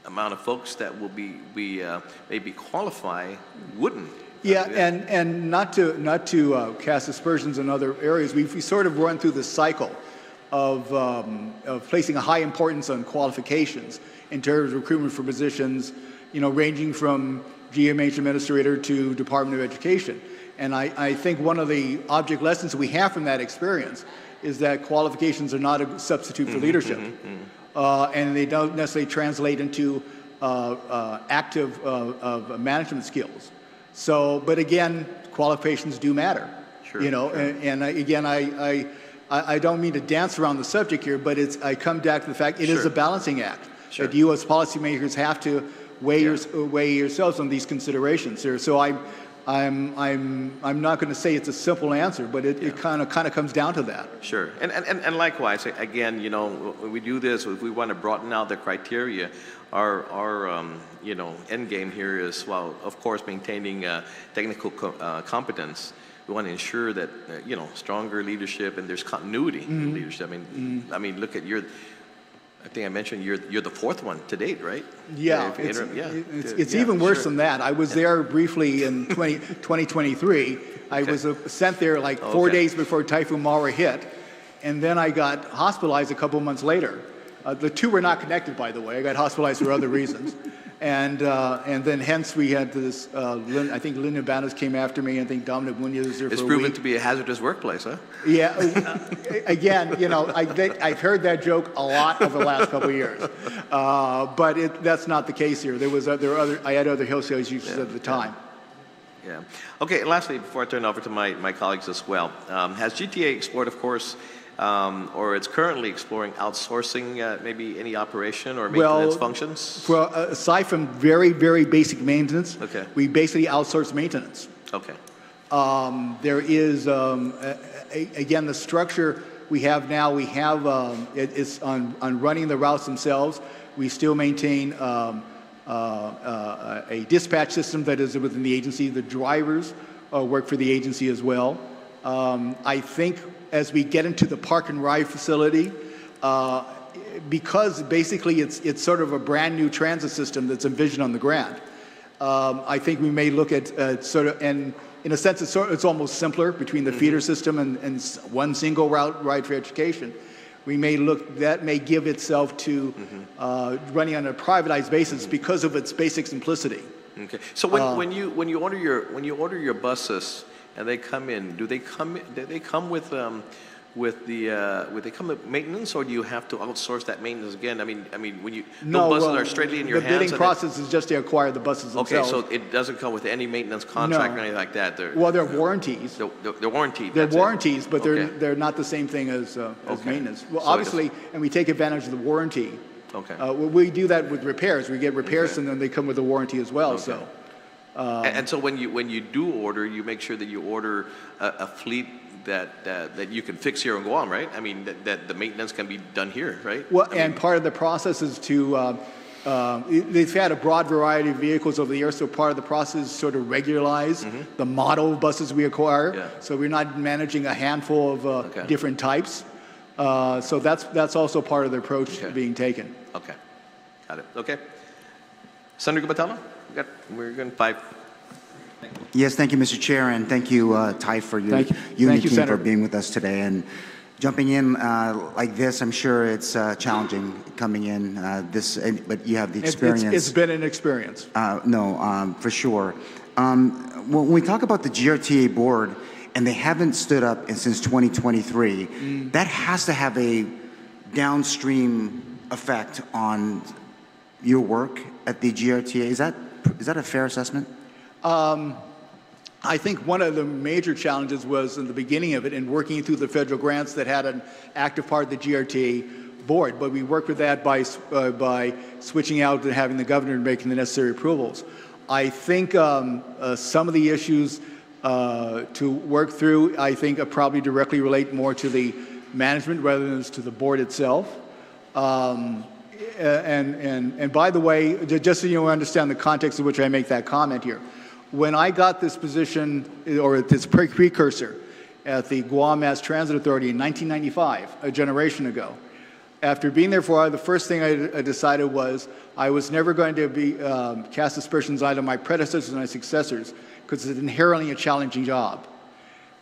amount of folks that will maybe qualify wouldn't. Yeah, and not to cast aspersions in other areas, we sort of run through this cycle of placing a high importance on qualifications in terms of recruitment for positions, ranging from GMH administrator to Department of Education. And I think one of the object lessons we have from that experience is that qualifications are not a substitute for leadership. And they don't necessarily translate into active management skills. So, but again, qualifications do matter. Sure, and again, I don't mean to dance around the subject here, but I come back to the fact it is a balancing act that you as policymakers have to weigh yourselves on these considerations here. So I'm not going to say it's a simple answer, but it kind of comes down to that. Sure, and likewise, again, when we do this, if we want to broaden out the criteria, our end game here is, well, of course, maintaining technical competence. We want to ensure that stronger leadership and there's continuity in leadership. I mean, look at I think I mentioned you're the fourth one to date, right? Yeah, it's even worse than that. I was there briefly in 2023. I was sent there like 4 days before Typhoon Mara hit, and then I got hospitalized a couple months later. The two were not connected, by the way. I got hospitalized for other reasons. And then hence we had this, I think Linda Banas came after me, and I think Dominic Munoz was there for a week. It's proven to be a hazardous workplace, huh? Yeah, again, I've heard that joke a lot over the last couple of years. But that's not the case here. I had other health issues at the time. Yeah. Okay, lastly, before I turn it over to my colleagues as well, has GTA explored, of course, or it's currently exploring outsourcing maybe any operation or maintenance functions? Well, aside from very, very basic maintenance, we basically outsource maintenance. Okay. There is, again, the structure we have now, it's on running the routes themselves. We still maintain a dispatch system that is within the agency. The drivers work for the agency as well. I think as we get into the park and ride facility, because basically it's sort of a brand new transit system that's envisioned on the ground, I think we may look at and in a sense it's almost simpler between the feeder system and one single ride for education. That may give itself to running on a privatized basis because of its basic simplicity. Okay. So when you order your buses and they come in, do they come with maintenance, or do you have to outsource that maintenance again? I mean, when No, buses are straightly in your hands. The bidding process is just to acquire the buses themselves. Okay, so it doesn't come with any maintenance contract or anything like that. They're warranties. They're warranted. They're warranties, but Okay. they're not the same thing as Okay. maintenance. Well, So obviously, and we take advantage of the warranty. Okay. We do that with repairs. We get repairs, Okay. and then they come with a warranty as well. Okay. So. And so when you do order, you make sure that you order a fleet that you can fix here in Guam, right? I mean, that the maintenance can be done here, right? Well, and part of the process is to, they've had a broad variety of vehicles over the years, so part of the process is sort of regularize the model of buses we acquire. Yeah. So we're not managing a handful of Okay. different types. So that's also part of the approach Okay. being taken. Okay, got it. Okay, Senator Gubatala, we're going 5. Yes, thank you, Mr. Chair, and thank you, Ty, for you and Thank you, team Senator. for being with us today. And jumping in like this, I'm sure it's challenging coming in but you have the experience. It's been an experience. For sure. When we talk about the GRTA board, and they haven't stood up since 2023, that has to have a downstream effect on your work at the GRTA. Is that a fair assessment? I think one of the major challenges was in the beginning of it in working through the federal grants that had an active part of the GRTA board, but we worked with that by switching out and having the governor making the necessary approvals. I think some of the issues to work through, I think, probably directly relate more to the management rather than to the board itself. And by the way, just so you understand the context in which I make that comment here, when I got this position, or this precursor, at the Guam Mass Transit Authority in 1995, a generation ago, after being there for a while, the first thing I decided was I was never going to be cast aspersions either my predecessors and my successors, because it's inherently a challenging job.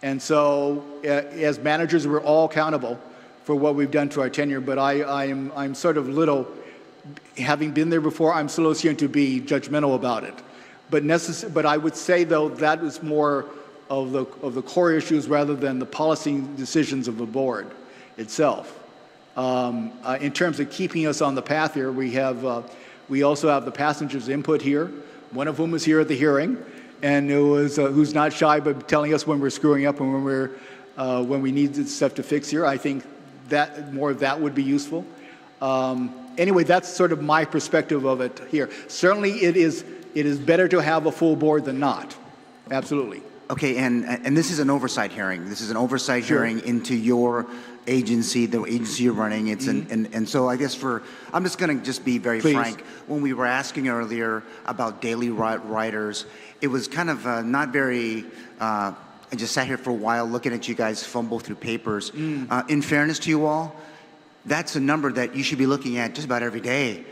And so, as managers, we're all accountable for what we've done to our tenure, but I'm sort of having been there before, I'm slow to be judgmental about it. But I would say, though, that is more of the core issues rather than the policy decisions of the board itself. In terms of keeping us on the path here, we also have the passengers' input here, one of whom was here at the hearing, and who's not shy about telling us when we're screwing up and when we need stuff to fix here. I think that more of that would be useful. Anyway, that's sort of my perspective of it here. Certainly, it is better to have a full board than not. Absolutely. Okay, and this is an oversight hearing. This is an oversight hearing into your agency, the agency you're running. It's and so I guess I'm just going to just be very frank. When we were asking earlier about daily riders, it was kind of not very. I just sat here for a while looking at you guys fumble through papers. In fairness to you all, that's a number that you should be looking at just about every day.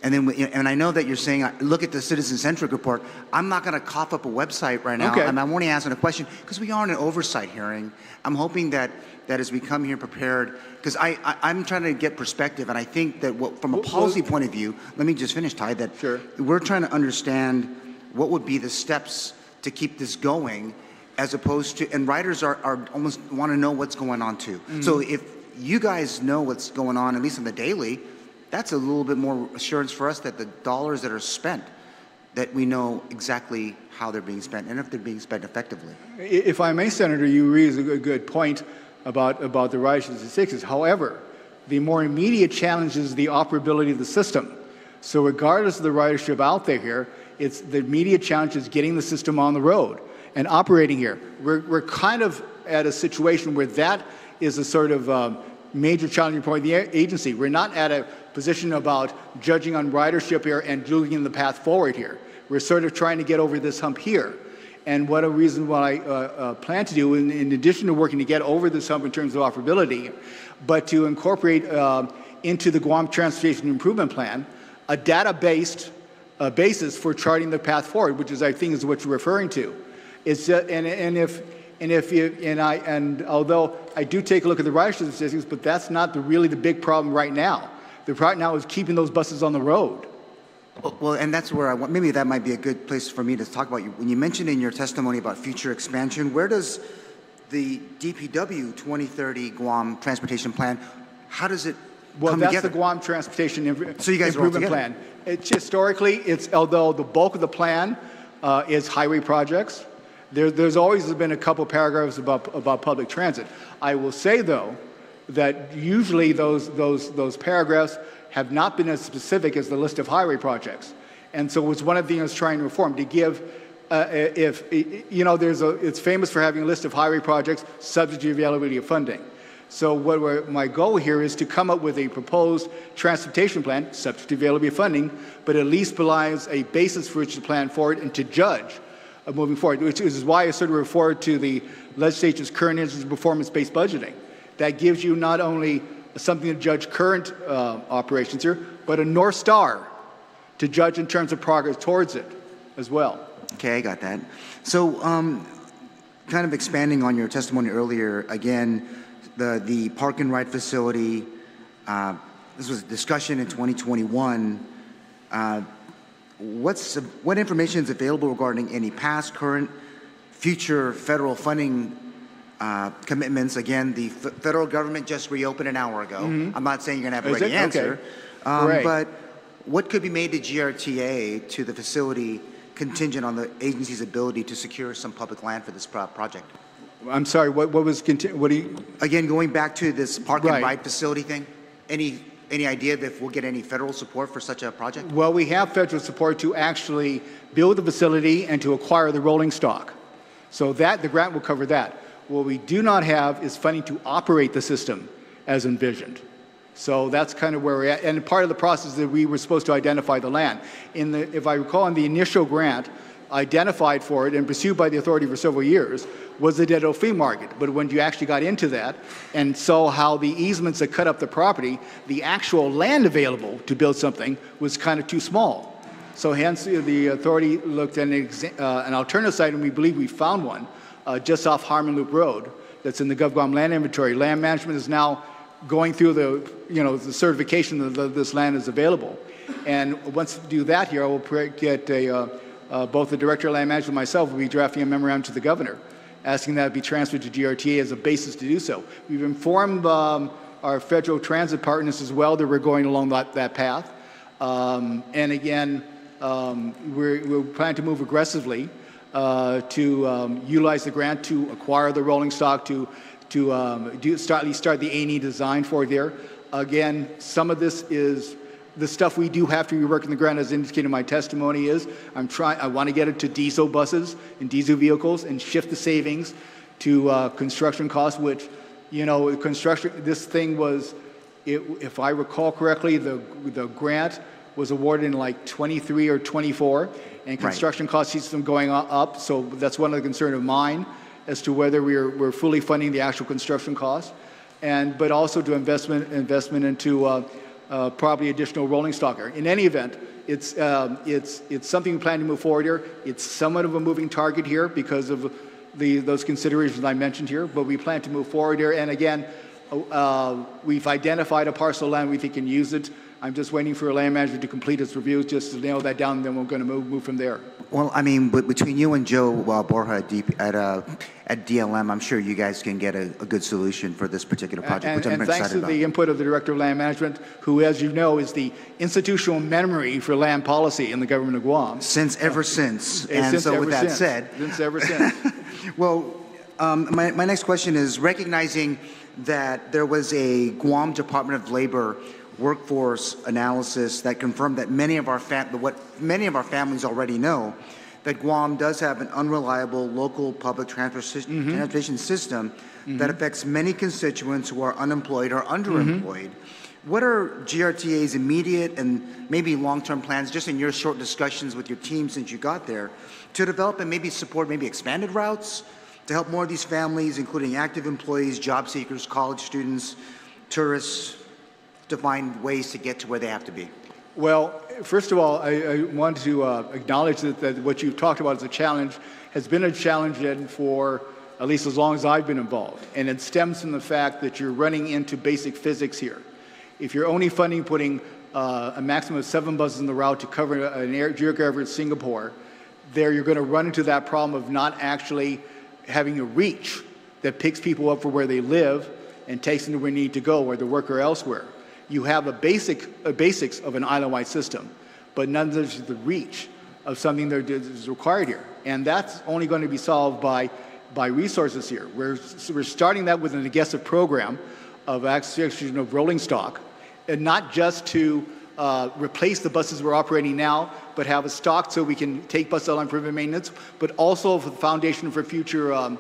And then, and I know that you're saying, look at the citizen-centric report. I'm not going to cough up a website right now. Okay. I'm only asking a question because we are in an oversight hearing. I'm hoping that as we come here prepared, because I'm trying to get perspective, and I think that from a policy point of view, let me just finish, Ty, that we're trying to understand what would be the steps to keep this going, as opposed to, and riders are almost want to know what's going on too. So if you guys know what's going on, at least on the daily, that's a little bit more assurance for us that the dollars that are spent, that we know exactly how they're being spent and if they're being spent effectively. If I may, Senator, you raise a good point about the rider statistics. However, the more immediate challenge is the operability of the system. So regardless of the ridership out there here, it's the immediate challenge is getting the system on the road and operating here. We're kind of at a situation where that is a sort of major challenging point of the agency. We're not at a position about judging on ridership here and looking the path forward here. We're sort of trying to get over this hump here. And what I plan to do, in addition to working to get over this hump in terms of operability, but to incorporate into the Guam Transportation Improvement Plan a data-based basis for charting the path forward, which I think is what you're referring to. It's although I do take a look at the ridership statistics, but that's not really the big problem right now. The problem now is keeping those buses on the road. Well, and that's where I want, maybe that might be a good place for me to talk about you. When you mentioned in your testimony about future expansion, where does the DPW 2030 Guam Transportation Plan, how does it come that's together? the Guam Transportation So you guys are all Improvement together. Plan. It's historically, although the bulk of the plan is highway projects, there's always been a couple paragraphs about public transit. I will say, though, that usually those paragraphs have not been as specific as the list of highway projects. And so it's one of the things I was trying to reform, to give, it's famous for having a list of highway projects subject to availability of funding. So my goal here is to come up with a proposed transportation plan, subject to availability of funding, but at least provides a basis for which to plan forward and to judge moving forward, which is why I sort of refer to the legislature's current instance of performance-based budgeting. That gives you not only something to judge current operations here, but a North Star to judge in terms of progress towards it as well. Okay, I got that. So kind of expanding on your testimony earlier, again, the park and ride facility, this was a discussion in 2021. What information is available regarding any past, current, future federal funding commitments? Again, the federal government just reopened an hour ago. Mm-hmm. I'm not saying you're going to have a ready answer, okay. But what could be made to GRTA to the facility contingent on the agency's ability to secure some public land for this project? I'm sorry, what do you? Again, going back to this park and ride facility thing, any idea that if we'll get any federal support for such a project? Well, we have federal support to actually build the facility and to acquire the rolling stock. So the grant will cover that. What we do not have is funding to operate the system as envisioned. So that's kind of where we're at. And part of the process that we were supposed to identify the land. If I recall, in the initial grant, identified for it and pursued by the authority for several years was the dead flea market. But when you actually got into that and saw how the easements that cut up the property, the actual land available to build something was kind of too small. So hence the authority looked at an alternative site, and we believe we found one just off Harmon Loop Road that's in the GovGuam land inventory. Land management is now going through the certification that this land is available. And once we do that here, I will get both the Director of Land Management and myself will be drafting a memorandum to the Governor, asking that it be transferred to GRTA as a basis to do so. We've informed our federal transit partners as well that we're going along that path. And again, we're planning to move aggressively to utilize the grant to acquire the rolling stock, to at least start the A&E design for it there. Again, some of this is the stuff we do have to rework in the grant, as indicated in my testimony, is I want to get it to diesel buses and diesel vehicles and shift the savings to construction costs, which, this thing was, if I recall correctly, the grant was awarded in like 23 or 24, and construction costs keeps them going up, so that's one of the concerns of mine as to whether we're fully funding the actual construction costs, but also to investment into probably additional rolling stock. In any event, it's something we plan to move forward here. It's somewhat of a moving target here because of those considerations I mentioned here, but we plan to move forward here. And again, we've identified a parcel of land we think can use it. I'm just waiting for a land manager to complete its review just to nail that down, and then we're going to move from there. Well, I mean, between you and Joe Borja at DLM, I'm sure you guys can get a good solution for this particular project, which I'm excited about. And thanks to the input of the Director of Land Management, who, as you know, is the institutional memory for land policy in the government of Guam. Ever since. And so with that said. Since ever since. Well, my next question is, recognizing that there was a Guam Department of Labor workforce analysis that confirmed that many of our families already know, that Guam does have an unreliable local public transportation system that affects many constituents who are unemployed or underemployed. What are GRTA's immediate and maybe long-term plans, just in your short discussions with your team since you got there, to develop and maybe support expanded routes to help more of these families, including active employees, job seekers, college students, tourists, to find ways to get to where they have to be? Well, first of all, I want to acknowledge that what you've talked about as a challenge has been a challenge for at least as long as I've been involved. And it stems from the fact that you're running into basic physics here. If you're only funding putting a maximum of 7 buses on the route to cover an geographic area of Singapore, there you're going to run into that problem of not actually having a reach that picks people up for where they live and takes them to where they need to go, whether work or elsewhere. You have a basics of an island-wide system, but none of the reach of something that is required here. And that's only going to be solved by resources here. We're starting that with an aggressive program of acquisition of rolling stock, and not just to replace the buses we're operating now, but have a stock so we can take buses out on preventive maintenance, but also for the foundation for future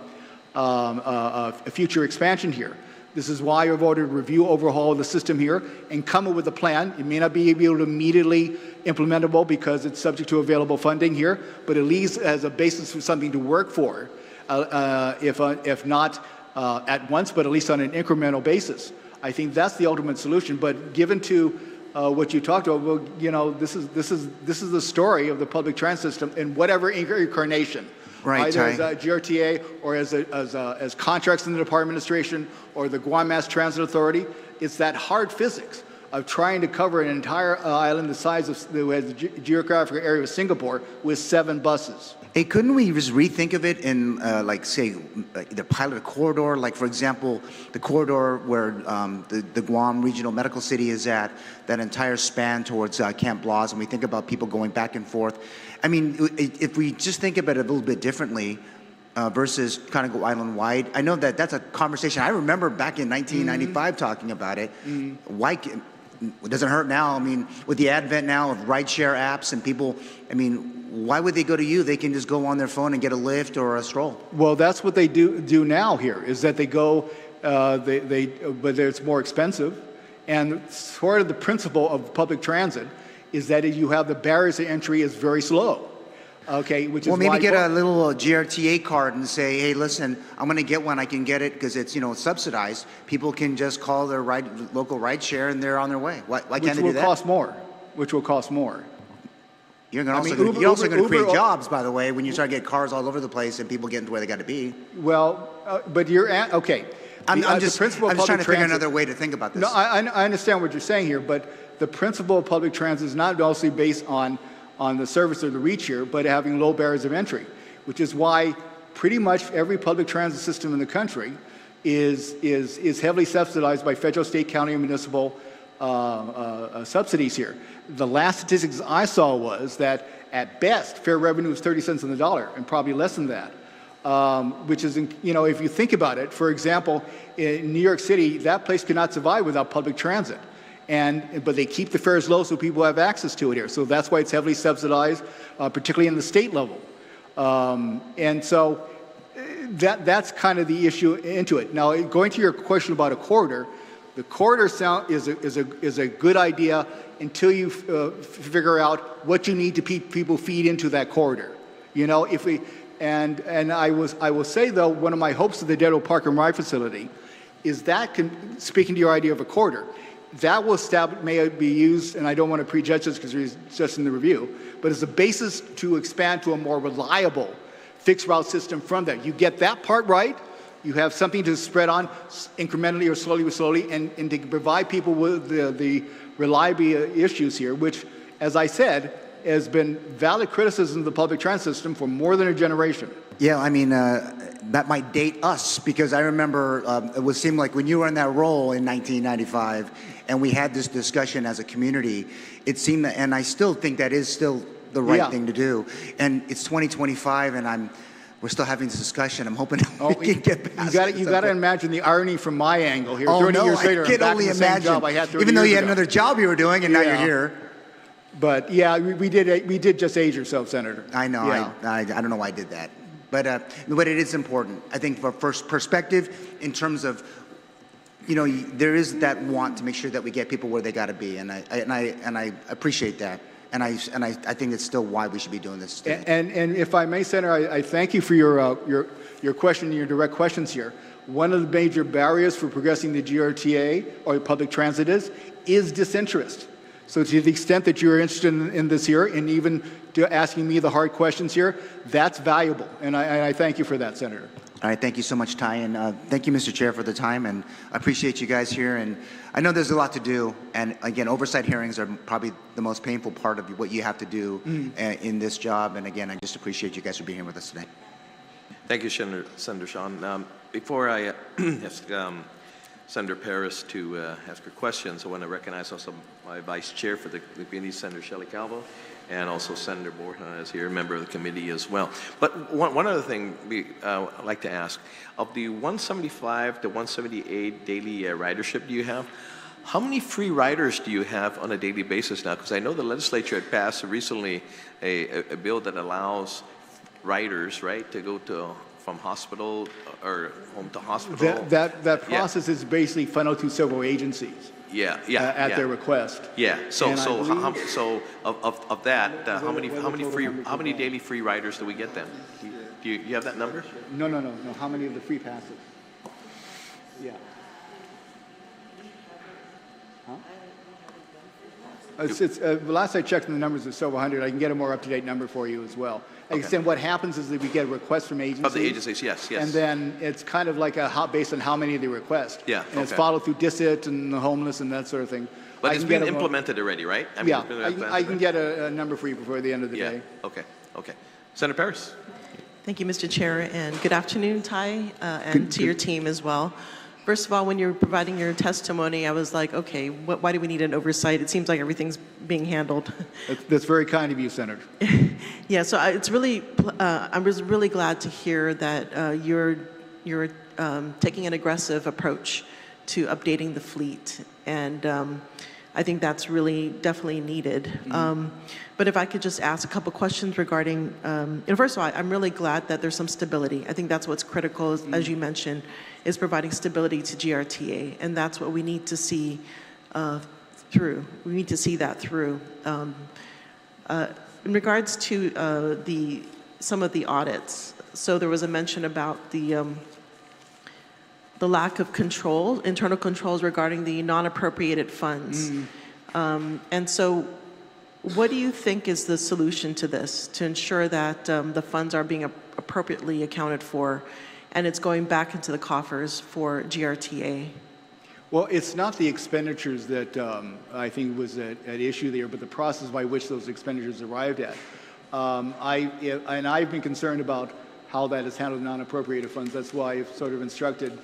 expansion here. This is why I've ordered a review overhaul of the system here and come up with a plan. It may not be able to immediately implementable because it's subject to available funding here, but at least as a basis for something to work for, if not at once, but at least on an incremental basis. I think that's the ultimate solution. But given to what you talked about, well, you know, this is the story of the public transit system in whatever incarnation. Right, either as a GRTA or as contracts in the Department of Administration or the Guam Mass Transit Authority. It's that hard physics of trying to cover an entire island the size of the geographic area of Singapore with 7 buses. Hey, couldn't we just rethink of it in, like, say, either pilot a corridor, like, for example, the corridor where the Guam Regional Medical City is at, that entire span towards Camp Blaz, and we think about people going back and forth. I mean, if we just think about it a little bit differently versus kind of go island-wide, I know that that's a conversation. I remember back in 1995 talking about it. Why? It doesn't hurt now. I mean, with the advent now of rideshare apps and people, I mean, why would they go to you? They can just go on their phone and get a Lyft or a stroll. Well, that's what they do now here, is that they go, but it's more expensive. And sort of the principle of public transit is that you have the barriers to entry is very slow. Okay, which is well, maybe why get a little GRTA card and say, hey, listen, I'm going to get one. I can get it because it's, you know, subsidized. People can just call their local ride share and they're on their way. Why can't they do that? Which will cost more. You're also going to create jobs, by the way, when you start getting cars all over the place and people getting to where they got to be. Well, but you're okay. I'm just trying to figure out another way to think about this. No, I understand what you're saying here, but the principle of public transit is not mostly based on the service or the reach here, but having low barriers of entry, which is why pretty much every public transit system in the country is heavily subsidized by federal, state, county, and municipal subsidies here. The last statistics I saw was that at best, fare revenue is 30 cents on the dollar, and probably less than that. Which is, you know, if you think about it, for example, in New York City, that place could not survive without public transit. But they keep the fares low so people have access to it here. So that's why it's heavily subsidized, particularly in the state level. And so that's kind of the issue into it. Now, going to your question about a corridor, the corridor is a good idea until you figure out what you need to people feed into that corridor. You know, if we and I will say though, one of my hopes of the Dead Old Park and Ride facility is that speaking to your idea of a corridor, that will may be used, and I don't want to prejudge this because it's just in the review, but as a basis to expand to a more reliable fixed route system from that. You get that part right, you have something to spread on incrementally or slowly, and to provide people with the reliability issues here, which, as I said, has been valid criticism of the public transit system for more than a generation. Yeah, I mean, that might date us, because I remember it would seem like when you were in that role in 1995 and we had this discussion as a community, it seemed that, and I still think that is still the right thing to do. And it's 2025 and we're still having this discussion. I'm hoping we can get past it. You got to imagine the irony from my angle here. Oh, 30 no, years later, I can only imagine. Even though you had another job you were doing and now you're here. But yeah, we did just age yourself, Senator. I know. Yeah. I don't know why I did that. But it is important. I think for first perspective, in terms of, you know, there is that want to make sure that we get people where they got to be, and I appreciate that, and I think it's still why we should be doing this today. And if I may, Senator, I thank you for your question and your direct questions here. One of the major barriers for progressing the GRTA or public transit is disinterest. So to the extent that you're interested in this here, and even to asking me the hard questions here, that's valuable. And I thank you for that, Senator. All right, thank you so much, Ty, and thank you, Mr. Chair, for the time, and I appreciate you guys here, and I know there's a lot to do, and again, oversight hearings are probably the most painful part of what you have to do in this job, and again, I just appreciate you guys for being here with us today. Thank you, Senator Sean. Before I ask Senator Paris to ask her questions, I want to recognize also my Vice Chair for the committee, Senator Shelley Calvo, and also Senator Borja is here, a member of the committee as well. But one other thing I'd like to ask, of the 175 to 178 daily ridership do you have, how many free riders do you have on a daily basis now? Because I know the legislature had passed recently a bill that allows riders, right, to go from hospital or home to hospital. That process is basically funneled through several agencies. At their request. Yeah. So of that, how many daily free riders do we get then? Do you have that number? No. How many of the free passes? Yeah. Huh? The last I checked, the numbers are several hundred. I can get a more up-to-date number for you as well. Okay. What happens is that we get requests from agencies. Of the agencies, yes. And then it's kind of like based on how many they request. Yeah. And it's followed through DISIT and the homeless and that sort of thing. But it's been implemented already, right? I can get a number for you before the end of the day. Okay. Senator Paris. Thank you, Mr. Chair, and good afternoon, Ty, and to your team as well. First of all, when you were providing your testimony, I was like, okay, why do we need an oversight? It seems like everything's being handled. That's very kind of you, Senator. Yeah, so I was really glad to hear that you're taking an aggressive approach to updating the fleet, and I think that's really definitely needed. But if I could just ask a couple questions regarding, first of all, I'm really glad that there's some stability. I think that's what's critical, as you mentioned, is providing stability to GRTA, and that's what we need to see through. We need to see that through. In regards to some of the audits, so there was a mention about the lack of control, internal controls regarding the non-appropriated funds. And so what do you think is the solution to this, to ensure that the funds are being appropriately accounted for and it's going back into the coffers for GRTA? Well, it's not the expenditures that I think was at issue there, but the process by which those expenditures arrived at. I've been concerned about how that is handled in non-appropriated funds. That's why I've sort of instructed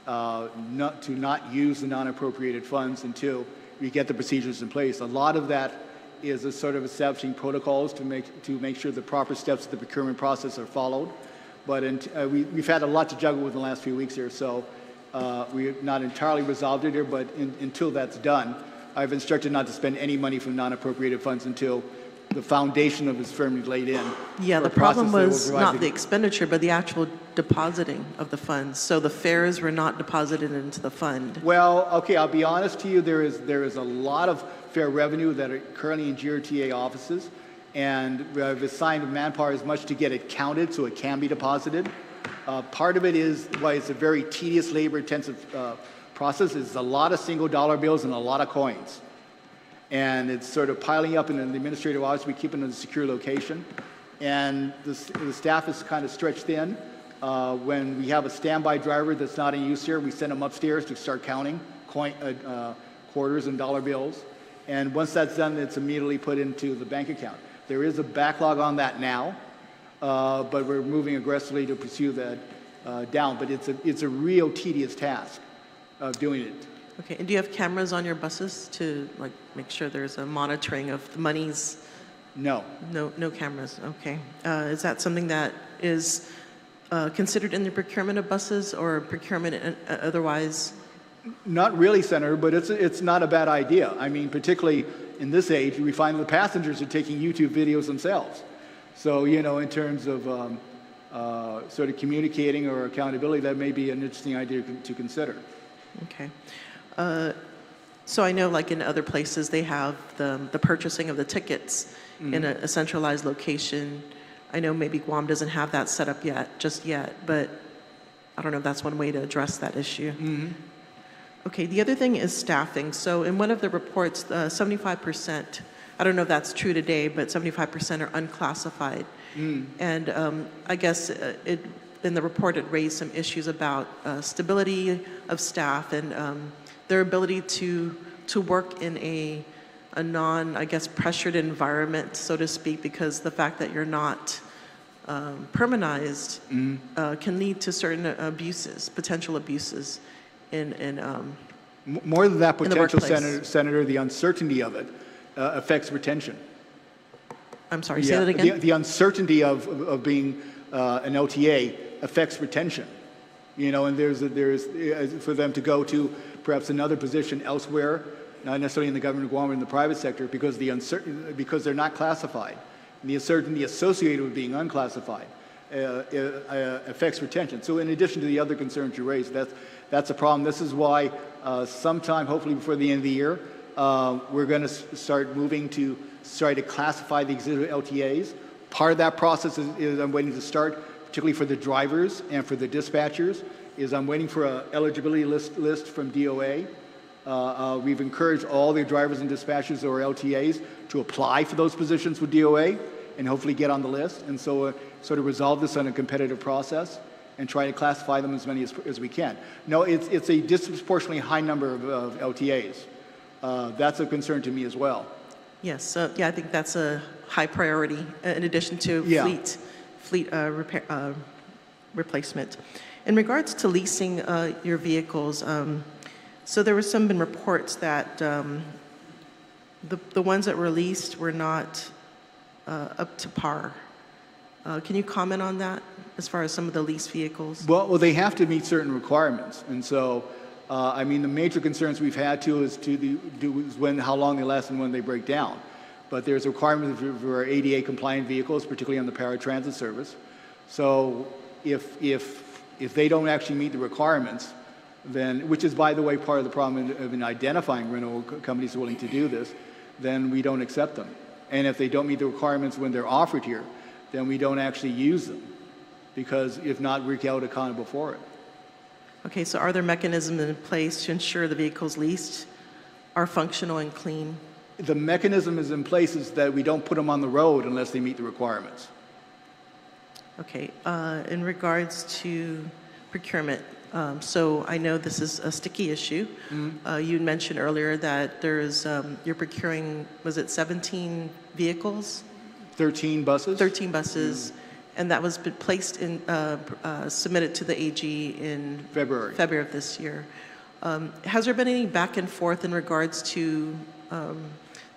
not to use the non-appropriated funds until we get the procedures in place. A lot of that is a sort of establishing protocols to make sure the proper steps of the procurement process are followed. But we've had a lot to juggle with in the last few weeks here, so we're not entirely resolved it here, but until that's done, I've instructed not to spend any money from non-appropriated funds until the foundation of it's firmly laid in. Yeah, the problem was not the expenditure, but the actual depositing of the funds. So the fares were not deposited into the fund. Well, okay, I'll be honest to you, there is a lot of fare revenue that are currently in GRTA offices, and I've assigned manpower as much to get it counted so it can be deposited. Part of it is why it's a very tedious, labor-intensive process. It's a lot of single dollar bills and a lot of coins. And it's sort of piling up in the administrative office. We keep it in a secure location. And the staff is kind of stretched thin. When we have a standby driver that's not in use here, we send them upstairs to start counting quarters and dollar bills. And once that's done, it's immediately put into the bank account. There is a backlog on that now, but we're moving aggressively to pursue that down. But it's a real tedious task of doing it. Okay, and do you have cameras on your buses to make sure there's a monitoring of the monies? No. No cameras, okay. Is that something that is considered in the procurement of buses or procurement otherwise? Not really, Senator, but it's not a bad idea. I mean, particularly in this age, we find the passengers are taking YouTube videos themselves. So, in terms of sort of communicating or accountability, that may be an interesting idea to consider. Okay. So I know in other places they have the purchasing of the tickets in a centralized location. I know maybe Guam doesn't have that set up just yet, but I don't know if that's one way to address that issue. Okay, the other thing is staffing. So in one of the reports, 75%, I don't know if that's true today, but 75% are unclassified. And I guess in the report it raised some issues about stability of staff and their ability to work in a non, I guess, pressured environment, so to speak, because the fact that you're not permanized can lead to certain abuses, potential abuses More than that in the potential, workplace. Senator, the uncertainty of it affects retention. I'm sorry, say that again? The uncertainty of being an LTA affects retention. You know, and there's for them to go to perhaps another position elsewhere, not necessarily in the government of Guam or in the private sector, because they're not classified. And the uncertainty associated with being unclassified affects retention. So in addition to the other concerns you raised, that's a problem. This is why sometime, hopefully before the end of the year, we're going to start moving to try to classify the existing LTAs. Part of that process is I'm waiting to start, particularly for the drivers and for the dispatchers, is I'm waiting for an eligibility list from DOA. We've encouraged all the drivers and dispatchers or LTAs to apply for those positions with DOA and hopefully get on the list. And so sort of resolve this on a competitive process and try to classify them as many as we can. No, it's a disproportionately high number of LTAs. That's a concern to me as well. Yes, yeah, I think that's a high priority in addition to fleet repair, replacement. In regards to leasing your vehicles, so there was been reports that the ones that were leased were not up to par. Can you comment on that as far as some of the leased vehicles? Well, they have to meet certain requirements, and so I mean the major concerns we've had is how long they last and when they break down. But there's a requirement for ADA compliant vehicles, particularly on the paratransit service. So if they don't actually meet the requirements, then, which is, by the way, part of the problem in identifying rental companies willing to do this, then we don't accept them. And if they don't meet the requirements when they're offered here, then we don't actually use them, because if not, we're held accountable for it. Okay, so are there mechanisms in place to ensure the vehicles leased are functional and clean? The mechanism is in place is that we don't put them on the road unless they meet the requirements. Okay, in regards to procurement, so I know this is a sticky issue. You mentioned earlier that there's, you're procuring, was it 17 vehicles? 13 buses. 13 buses, and that was placed in, submitted to the AG in February of this year. Has there been any back and forth in regards to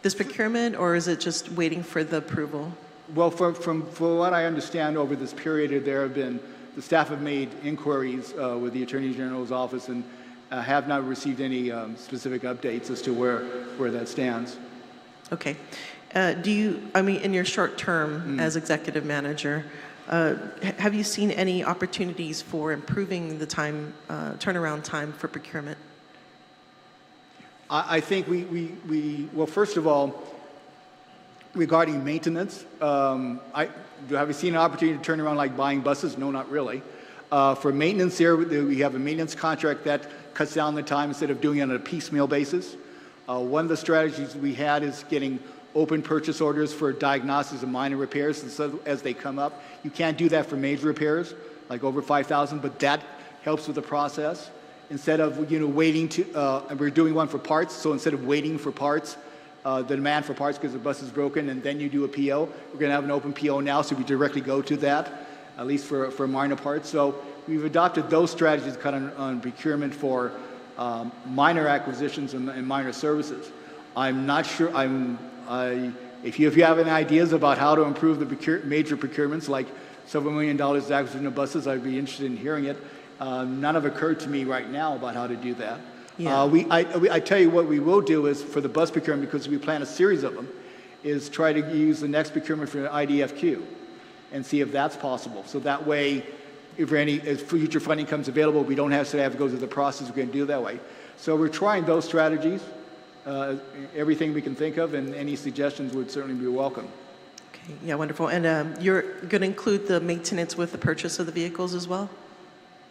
this procurement, or is it just waiting for the approval? Well, from what I understand over this period, the staff have made inquiries with the Attorney General's office and have not received any specific updates as to where that stands. Okay. In your short term as executive manager, have you seen any opportunities for improving the turnaround time for procurement? I think well, first of all, regarding maintenance, have we seen an opportunity to turn around like buying buses? No, not really. For maintenance here, we have a maintenance contract that cuts down the time instead of doing it on a piecemeal basis. One of the strategies we had is getting open purchase orders for diagnostics and minor repairs, and so as they come up. You can't do that for major repairs, like over 5,000, but that helps with the process. Instead of waiting and we're doing one for parts, so instead of waiting for parts, the demand for parts because the bus is broken, and then you do a PO, we're going to have an open PO now, so we directly go to that, at least for minor parts. So we've adopted those strategies kind of on procurement for minor acquisitions and minor services. I'm not sure. If you have any ideas about how to improve the major procurements, like several $1 million acquisition of buses, I'd be interested in hearing it. None have occurred to me right now about how to do that. Yeah. I tell you what we will do is for the bus procurement, because we plan a series of them, is try to use the next procurement for IDFQ and see if that's possible. So that way, if future funding comes available, we don't have to go through the process. We're going to do it that way. So we're trying those strategies, everything we can think of, and any suggestions would certainly be welcome. Okay, yeah, wonderful. And you're going to include the maintenance with the purchase of the vehicles as well,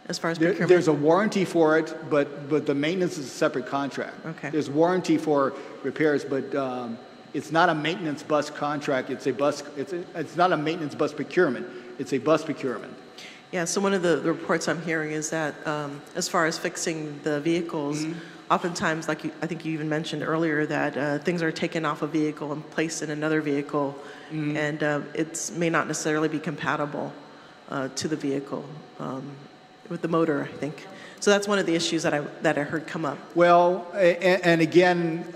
as far as procurement? There's a warranty for it, but the maintenance is a separate contract. Okay. There's warranty for repairs, but it's not a maintenance bus contract. It's not a maintenance bus procurement. It's a bus procurement. Yeah, so one of the reports I'm hearing is that as far as fixing the vehicles, oftentimes, like I think you even mentioned earlier, that things are taken off a vehicle and placed in another vehicle, and it may not necessarily be compatible to the vehicle with the motor, I think. So that's one of the issues that I heard come up. Well, and again,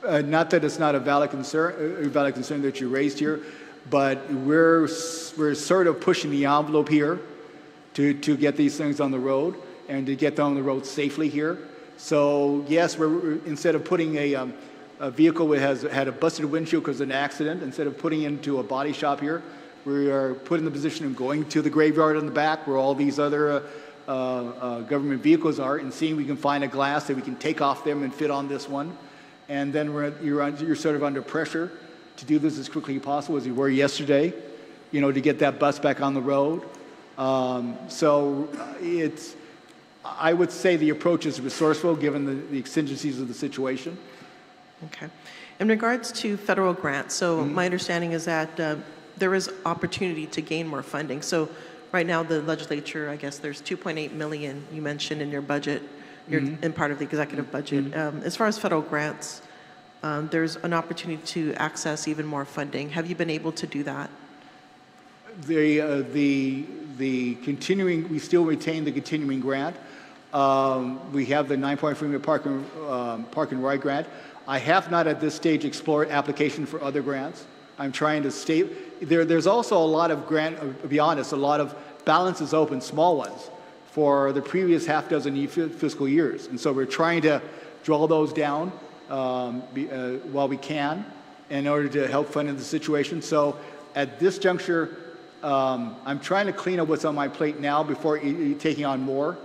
not that it's not a valid concern that you raised here, but we're sort of pushing the envelope here to get these things on the road and to get them on the road safely here. So yes, we're instead of putting a vehicle that has had a busted windshield because of an accident, instead of putting it into a body shop here, we are put in the position of going to the graveyard in the back where all these other government vehicles are, and seeing if we can find a glass that we can take off them and fit on this one. And then you're sort of under pressure to do this as quickly as possible, as you were yesterday, you know, to get that bus back on the road. So I would say the approach is resourceful given the exigencies of the situation. Okay. In regards to federal grants, so my understanding is that there is opportunity to gain more funding. So right now the legislature, I guess there's 2.8 million you mentioned in your budget, in part of the executive budget. As far as federal grants, there's an opportunity to access even more funding. Have you been able to do that? The continuing, we still retain the continuing grant. We have the 9.3 million park and ride grant. I have not at this stage explored application for other grants. I'm trying to stay, there's also a lot of to be honest, a lot of balances open, small ones, for the previous half dozen fiscal years. And so we're trying to draw those down while we can in order to help fund the situation. So at this juncture, I'm trying to clean up what's on my plate now before taking on more.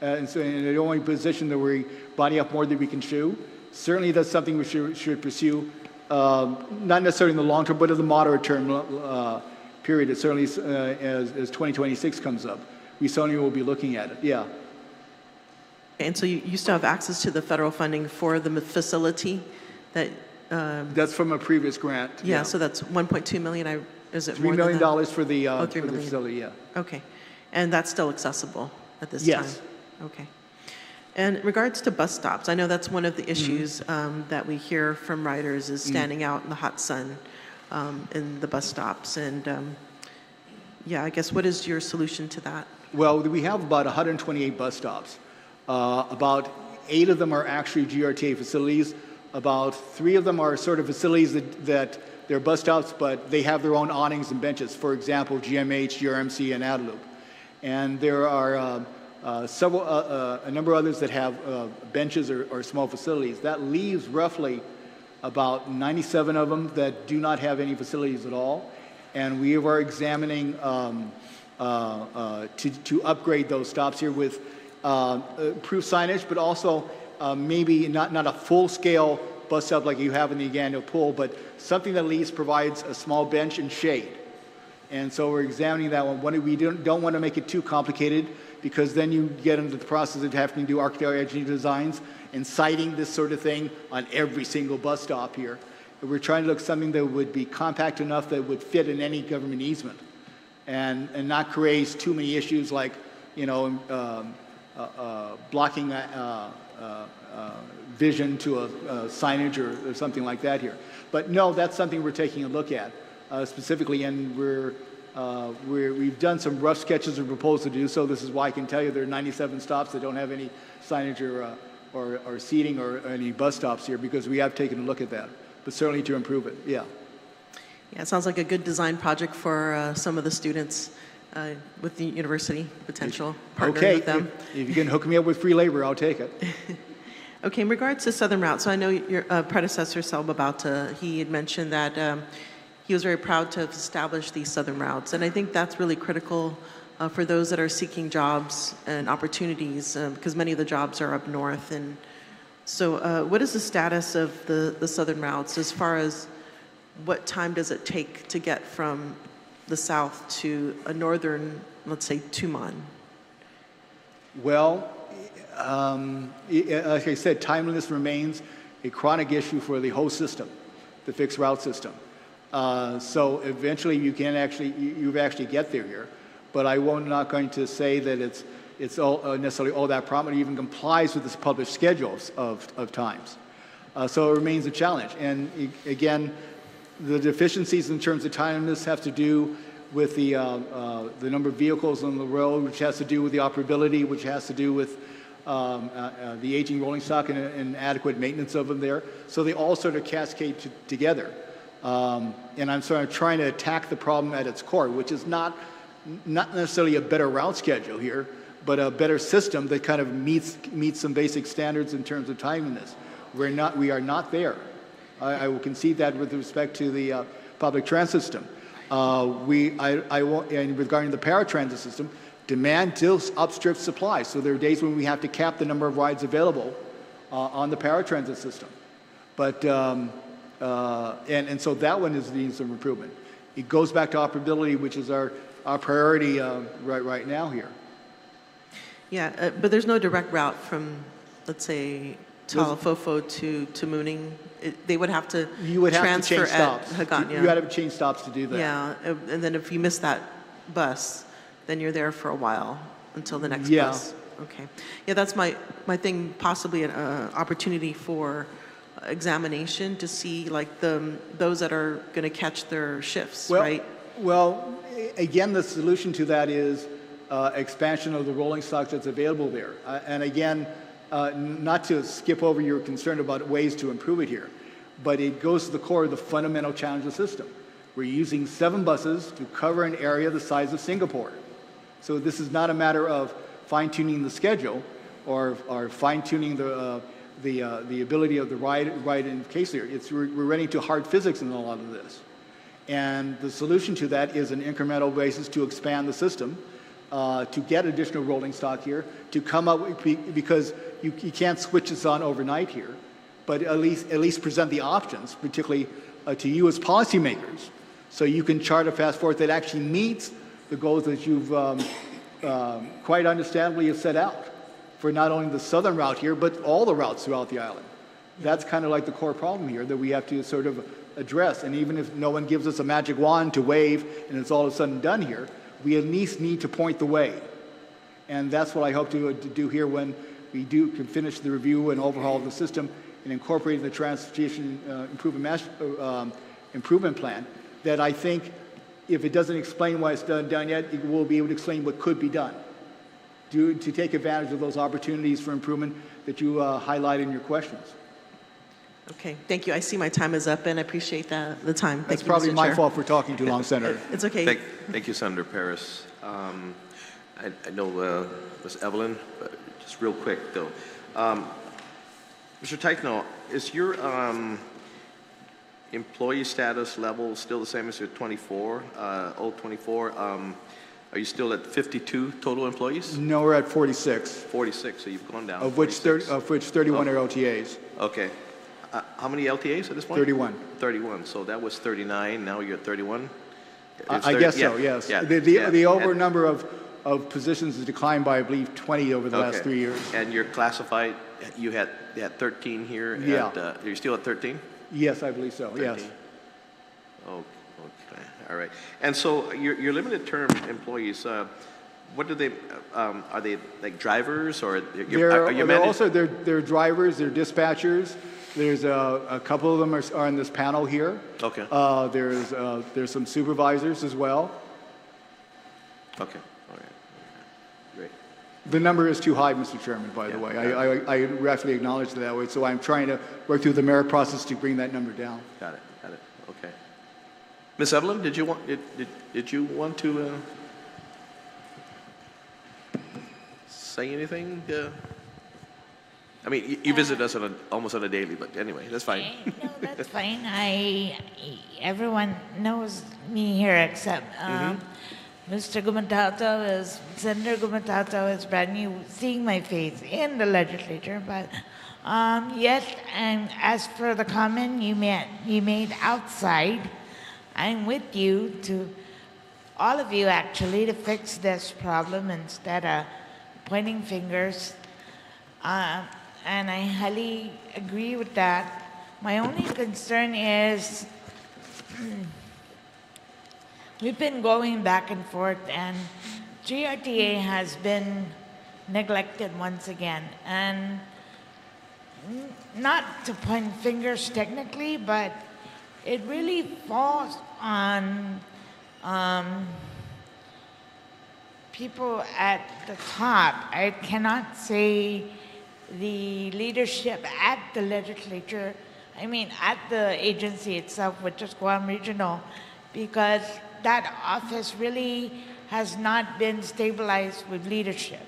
And so in the only position that we're biting up more than we can chew. Certainly that's something we should pursue, not necessarily in the long term, but in the moderate term period. It certainly as 2026 comes up, we certainly will be looking at it, yeah. And so you still have access to the federal funding for the facility that... that's from a previous grant. Yeah, so that's 1.2 million, is it $3 more million than that? for the, $3 for the million. facility, yeah. Okay. And that's still accessible at this time? Yes. Okay. And in regards to bus stops, I know that's one of the issues that we hear from riders is standing out in the hot sun in the bus stops. And yeah, I guess what is your solution to that? Well, we have about 128 bus stops. About 8 of them are actually GRTA facilities. About 3 of them are sort of facilities that they're bus stops, but they have their own awnings and benches. For example, GMH, GRMC, and Adloop. And there are a number of others that have benches or small facilities. That leaves roughly about 97 of them that do not have any facilities at all. And we are examining to upgrade those stops here with improved signage, but also maybe not a full-scale bus stop like you have in the Uganda Pool, but something that at least provides a small bench and shade. And so we're examining that one. We don't want to make it too complicated, because then you get into the process of having to do architectural engineering designs and citing this sort of thing on every single bus stop here. And we're trying to look at something that would be compact enough that would fit in any government easement and not create too many issues like, you know, blocking vision to a signage or something like that here. But no, that's something we're taking a look at specifically, and we've done some rough sketches and proposed to do so. This is why I can tell you there are 97 stops that don't have any signage or seating or any bus stops here, because we have taken a look at that, but certainly to improve it, yeah. Yeah, it sounds like a good design project for some of the students with the university potential, partnering with them. If you can hook me up with free labor, I'll take it. Okay, in regards to Southern Route, so I know your predecessor, Sal Babauta, he had mentioned that he was very proud to have established these Southern Routes, and I think that's really critical for those that are seeking jobs and opportunities, because many of the jobs are up north. And so what is the status of the Southern Routes as far as what time does it take to get from the south to a northern, let's say, Tumon? Well, like I said, timeliness remains a chronic issue for the whole system, the fixed route system. So eventually you actually get there here. but I'm not going to say that it's all, necessarily all that prominent, even complies with this published schedules of times. So it remains a challenge. And again, the deficiencies in terms of timeliness have to do with the number of vehicles on the road, which has to do with the operability, which has to do with the aging rolling stock and adequate maintenance of them there. So they all sort of cascade together. And I'm sort of trying to attack the problem at its core, which is not necessarily a better route schedule here, but a better system that kind of meets some basic standards in terms of timeliness. We are not there. I will concede that with respect to the public transit system. And regarding the paratransit system, demand still outstrips supply. So there are days when we have to cap the number of rides available on the paratransit system. But and so that one needs some improvement. It goes back to operability, which is our priority right now here. Yeah, but there's no direct route from, let's say, Talafofo to Mooning. They would have to transfer at Hagan. You had to change stops to do that. Yeah, and then if you miss that bus, then you're there for a while until the next bus. Okay. Yeah, that's my thing, possibly an opportunity for examination to see like those that are going to catch their shifts, right? Well, again, the solution to that is expansion of the rolling stock that's available there. And again, not to skip over your concern about ways to improve it here, but it goes to the core of the fundamental challenge of the system. We're using 7 buses to cover an area the size of Singapore. So this is not a matter of fine-tuning the schedule or fine-tuning the ability of the ride in case here. We're running to hard physics in a lot of this. And the solution to that is an incremental basis to expand the system, to get additional rolling stock here, to come up with, because you can't switch this on overnight here, but at least present the options, particularly to you as policymakers, so you can chart a fast forward that actually meets the goals that you've quite understandably have set out for not only the southern route here, but all the routes throughout the island. That's kind of like the core problem here that we have to sort of address. And even if no one gives us a magic wand to wave and it's all of a sudden done here, we at least need to point the way. And that's what I hope to do here when we can finish the review and overhaul of the system and incorporate the transportation improvement plan, that I think if it doesn't explain why it's done yet, it will be able to explain what could be done to take advantage of those opportunities for improvement that you highlight in your questions. Okay, thank you. I see my time is up, and I appreciate the time. That's probably my fault for talking too long, Senator. It's okay. Thank you, Senator Paris. I know Ms. Evelyn, but just real quick though. Mr. Teichno, is your employee status level still the same as your 24, old 24? Are you still at 52 total employees? No, we're at 46. 46, so you've gone down. Of which 31 are LTAs. Okay. How many LTAs at this point? 31. 31. So that was 39. Now you're at 31. I guess so. Yes. Yeah, the over number of positions has declined by, I believe, 20 over the last 3 years. And you're classified. You had 13 here. Yeah. You're still at 13. Yes, I believe so. 13? Yes. Oh, okay. All right. And so your limited term employees. What do they? Are they like drivers or? They're drivers. They're dispatchers. There's a couple of them are on this panel here. Okay. There's some supervisors as well. Okay. All right. Great. The number is too high, Mr. Chairman, by the way. I rapidly acknowledge that way. So I'm trying to work through the merit process to bring that number down. Got it. Okay. Ms. Evelyn, did you want to say anything? I mean, you visit us almost on a daily, but anyway, that's fine. No, that's fine. Everyone knows me here except Mr. Senator Gumatato is brand new, seeing my face in the legislature, but yet, and as for the comment you made outside, I'm with you, all of you actually, to fix this problem instead of pointing fingers. And I highly agree with that. My only concern is we've been going back and forth, and GRTA has been neglected once again, and not to point fingers technically, but it really falls on people at the top. I cannot say the leadership at the legislature, I mean at the agency itself, which is Guam Regional, because that office really has not been stabilized with leadership.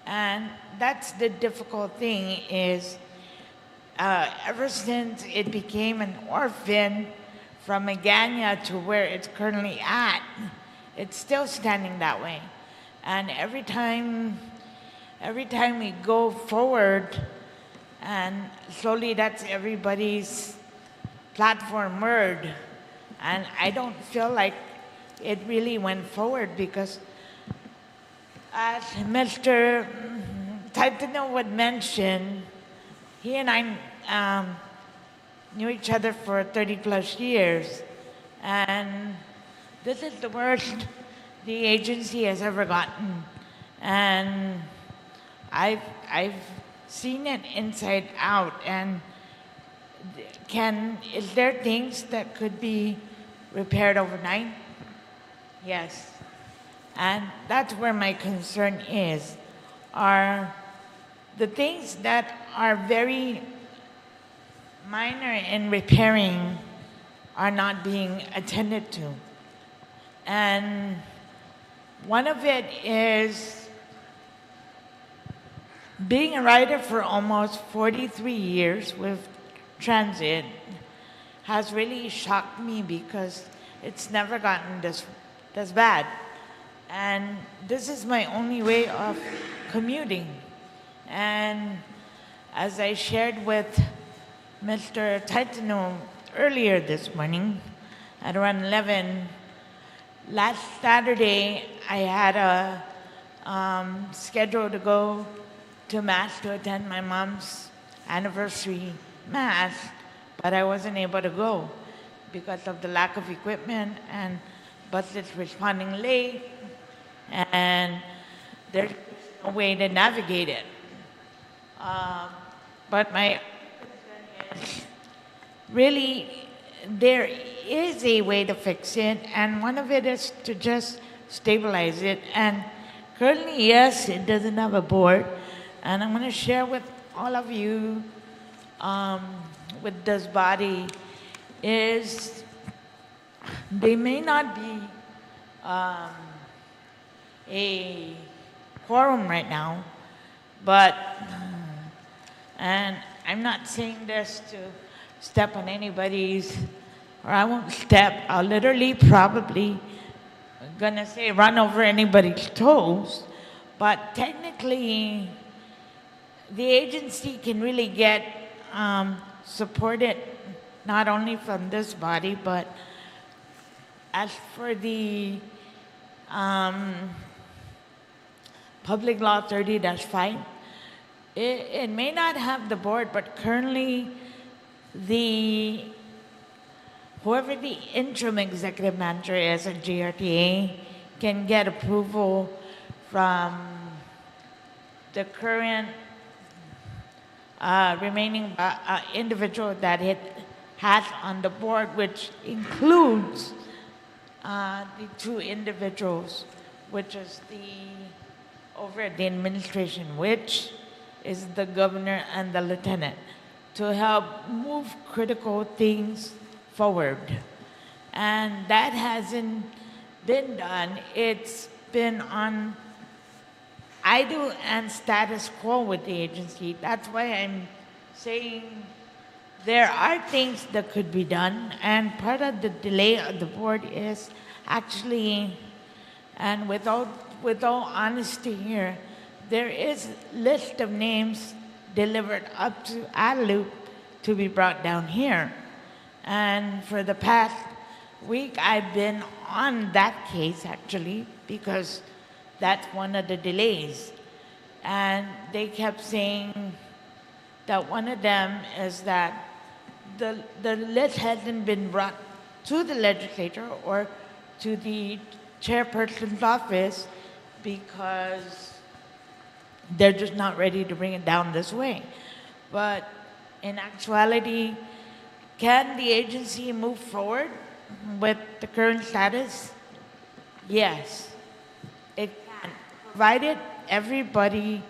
And that's the difficult thing is, ever since it became an orphan from Magana to where it's currently at, it's still standing that way. And every time we go forward, and slowly that's everybody's platform word, and I don't feel like it really went forward because as Mr. Taitano would mention, he and I knew each other for 30 plus years, and this is the worst the agency has ever gotten. And I've seen it inside out, and is there things that could be repaired overnight? Yes. And that's where my concern is, are the things that are very minor in repairing are not being attended to. And one of it is being a rider for almost 43 years with transit has really shocked me because it's never gotten this bad. And this is my only way of commuting. And as I shared with Mr. Taitano earlier this morning at around 11, last Saturday I had a schedule to go to Mass to attend my mom's anniversary Mass, but I wasn't able to go because of the lack of equipment and buses responding late, and there's no way to navigate it. But my concern is really there is a way to fix it, and one of it is to just stabilize it. And currently, yes, it doesn't have a board, and I'm going to share with all of you with this body is they may not be a quorum right now, but, and I'm not saying this to step on anybody's, or I won't step, I'll literally probably gonna say run over anybody's toes, but technically the agency can really get supported not only from this body, but as for the Public Law 30-5, it may not have the board, but currently whoever the interim executive manager is at GRTA can get approval from the current remaining individual that it has on the board, which includes the two individuals, which is over the administration, which is the governor and the lieutenant, to help move critical things forward. And that hasn't been done. It's been on idle and status quo with the agency. That's why I'm saying there are things that could be done, and part of the delay of the board is actually, and with all honesty here, there is a list of names delivered up to Adelup to be brought down here. And for the past week, I've been on that case actually, because that's one of the delays. And they kept saying that one of them is that the list hasn't been brought to the legislature or to the chairperson's office because they're just not ready to bring it down this way. But in actuality, can the agency move forward with the current status? Yes, it can, provided everybody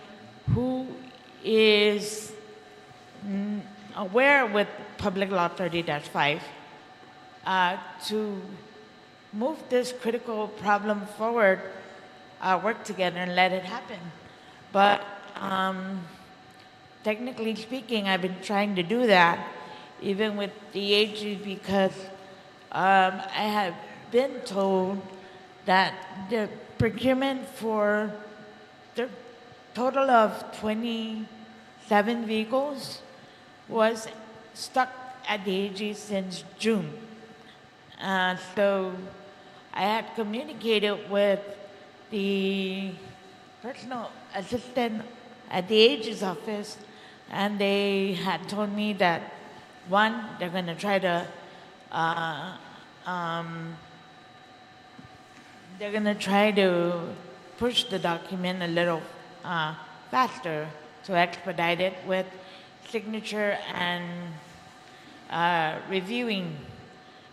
who is aware with Public Law 30-5 to move this critical problem forward, work together and let it happen. But technically speaking, I've been trying to do that, even with the AG, because I have been told that the procurement for the total of 27 vehicles was stuck at the AG since June. So I had communicated with the personal assistant at the AG's office, and they had told me that, one, they're going to try to push the document a little faster to expedite it with signature and reviewing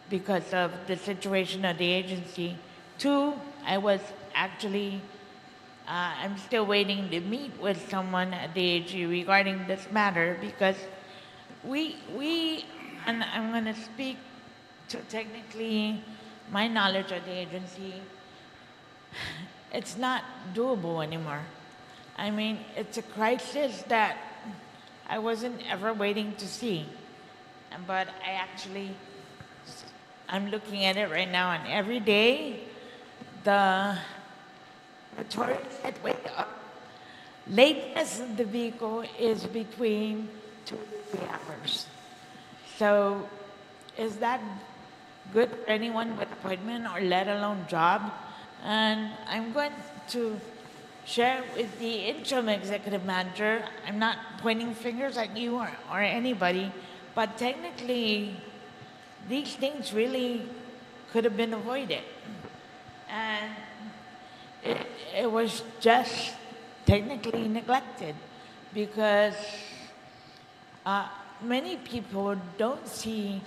because of the situation of the agency. Two, I was actually, I'm still waiting to meet with someone at the AG regarding this matter, because and I'm going to speak to technically my knowledge of the agency, it's not doable anymore. I mean, it's a crisis that I wasn't ever waiting to see. But I'm looking at it right now, and every day, the notorious lateness of the vehicle is between 2 to 3 hours. So is that good for anyone with appointment or let alone job? And I'm going to share with the interim executive manager, I'm not pointing fingers at you or anybody, but technically these things really could have been avoided. And it was just technically neglected because many people don't see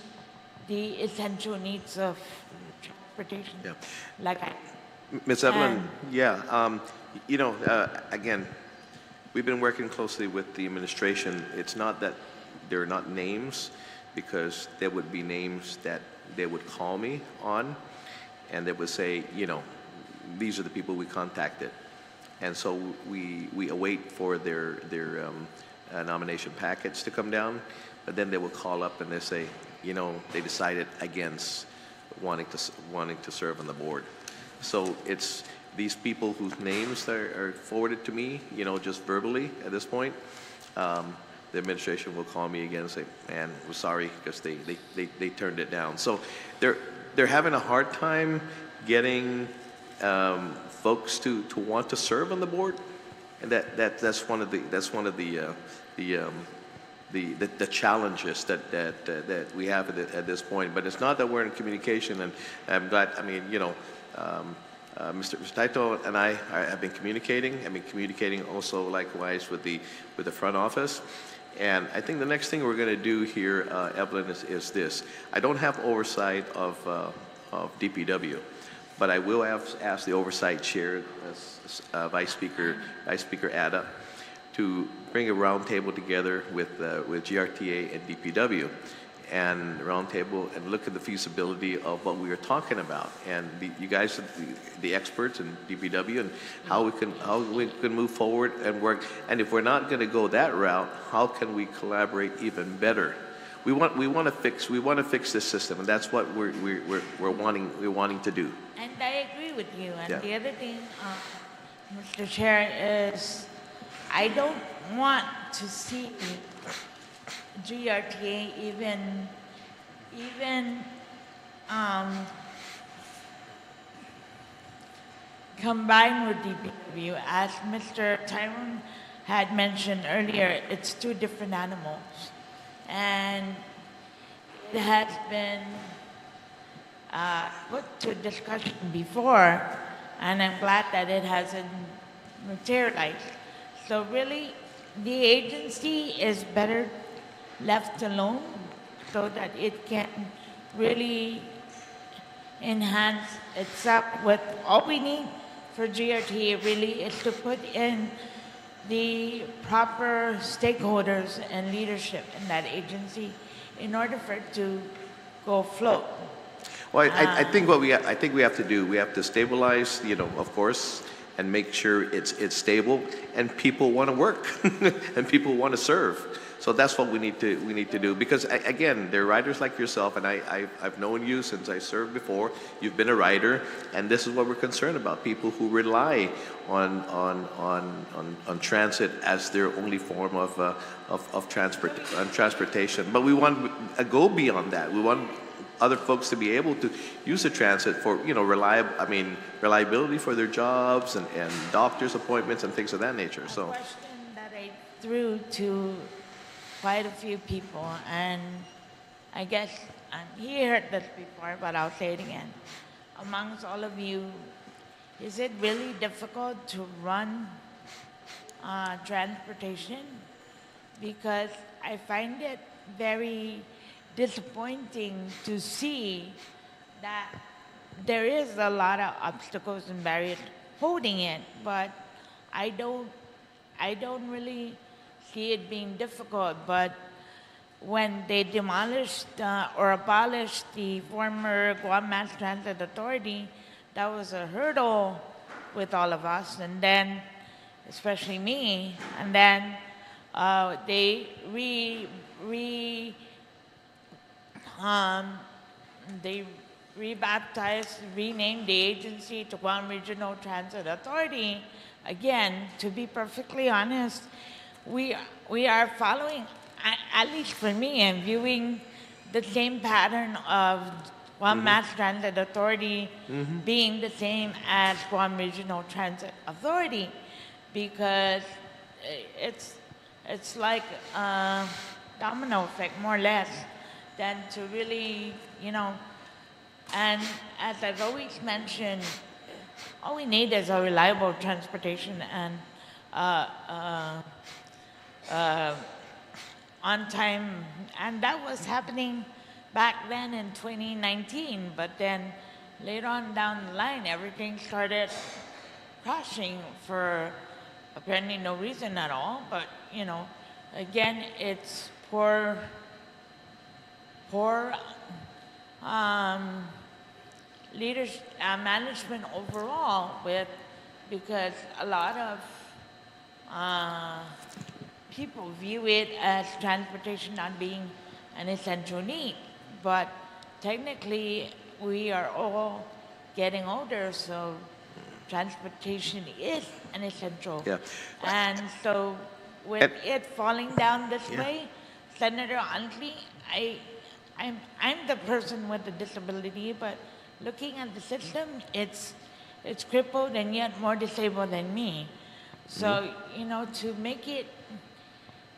the essential needs of transportation. Yeah. Like Ms. Evelyn, again, we've been working closely with the administration. It's not that there are not names, because there would be names that they would call me on, and they would say, these are the people we contacted. And so we await for their nomination package to come down, but then they will call up and they say, they decided against wanting to serve on the board. So it's these people whose names are forwarded to me, just verbally at this point. The administration will call me again and say, man, we're sorry, because they turned it down. So they're having a hard time getting folks to want to serve on the board, and that's one of the challenges that we have at this point. But it's not that we're in communication, and I'm glad. Mr. Taito and I have been communicating. I've been communicating also likewise with the front office. And I think the next thing we're going to do here, Evelyn, is this. I don't have oversight of DPW, but I will ask the oversight chair, Vice Speaker Ada, to bring a roundtable together with GRTA and DPW, and roundtable and look at the feasibility of what we are talking about. And you guys are the experts in DPW, and how we can move forward and work. And if we're not going to go that route, how can we collaborate even better? We want to fix this system, and that's what we're wanting to do. And I agree with you. And Yeah. the other thing, Mr. Chair, is I don't want to see GRTA even combined with DPW. As Mr. Tyrone had mentioned earlier, it's two different animals. And it has been put to discussion before, and I'm glad that it hasn't materialized. So really, the agency is better left alone so that it can really enhance itself. With all we need for GRTA really is to put in the proper stakeholders and leadership in that agency in order for it to go afloat. Well, I think I think we have to do, we have to stabilize, of course, and make sure it's stable, and people want to work, and people want to serve. So that's what we need to do. Because again, there are writers like yourself, and I've known you since I served before. You've been a writer, and this is what we're concerned about: people who rely on transit as their only form of transportation. But we want to go beyond that. We want other folks to be able to use the transit for reliability for their jobs and doctor's appointments and things of that nature. So. A question that I threw to quite a few people, and I guess he heard this before, but I'll say it again. Amongst all of you, is it really difficult to run transportation? Because I find it very disappointing to see that there is a lot of obstacles and barriers holding it, but I don't really see it being difficult. But when they demolished or abolished the former Guam Mass Transit Authority, that was a hurdle with all of us, and then, especially me, and then they rebaptized, renamed the agency to Guam Regional Transit Authority. Again, to be perfectly honest, we are following, at least for me, I'm viewing the same pattern of Guam Mass Transit Authority being the same as Guam Regional Transit Authority, because it's like a domino effect, more or less, than to really, and as I've always mentioned, all we need is a reliable transportation and on time, and that was happening back then in 2019, but then later on down the line, everything started crashing for apparently no reason at all, but again, it's poor leadership, management overall, because a lot of people view it as transportation not being an essential need, but technically we are all getting older, so transportation is an essential. Yeah. And so with it falling down this way, Senator Huntley, I'm the person with the disability, but looking at the system, it's crippled and yet more disabled than me. So, to make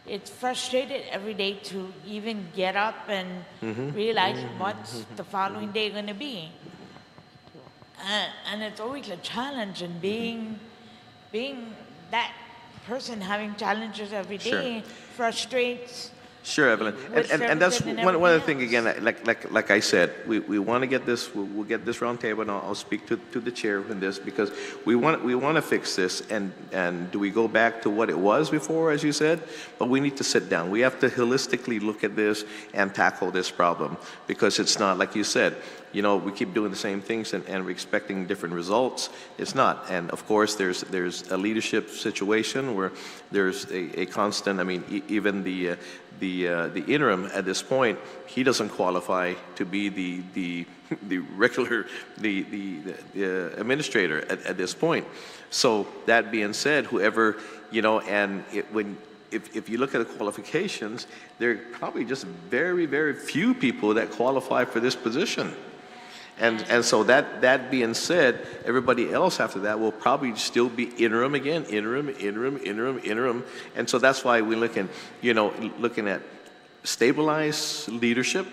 it's frustrated every day to even get up and realize what's the following day going to be. And it's always a challenge, and being that person having challenges every day frustrates. Sure, Evelyn, and that's one of the things, again, like I said, we want to get this, we'll get this round table, and I'll speak to the chair in this, because we want to fix this, and do we go back to what it was before, as you said? But we need to sit down. We have to holistically look at this and tackle this problem, because it's not, like you said, we keep doing the same things and we're expecting different results. It's not. And of course, there's a leadership situation where there's a constant, even the interim at this point, he doesn't qualify to be the regular, the administrator at this point. So that being said, whoever, if you look at the qualifications, there are probably just very, very few people that qualify for this position. And so that being said, everybody else after that will probably still be interim again, interim. And so that's why we're looking at stabilized leadership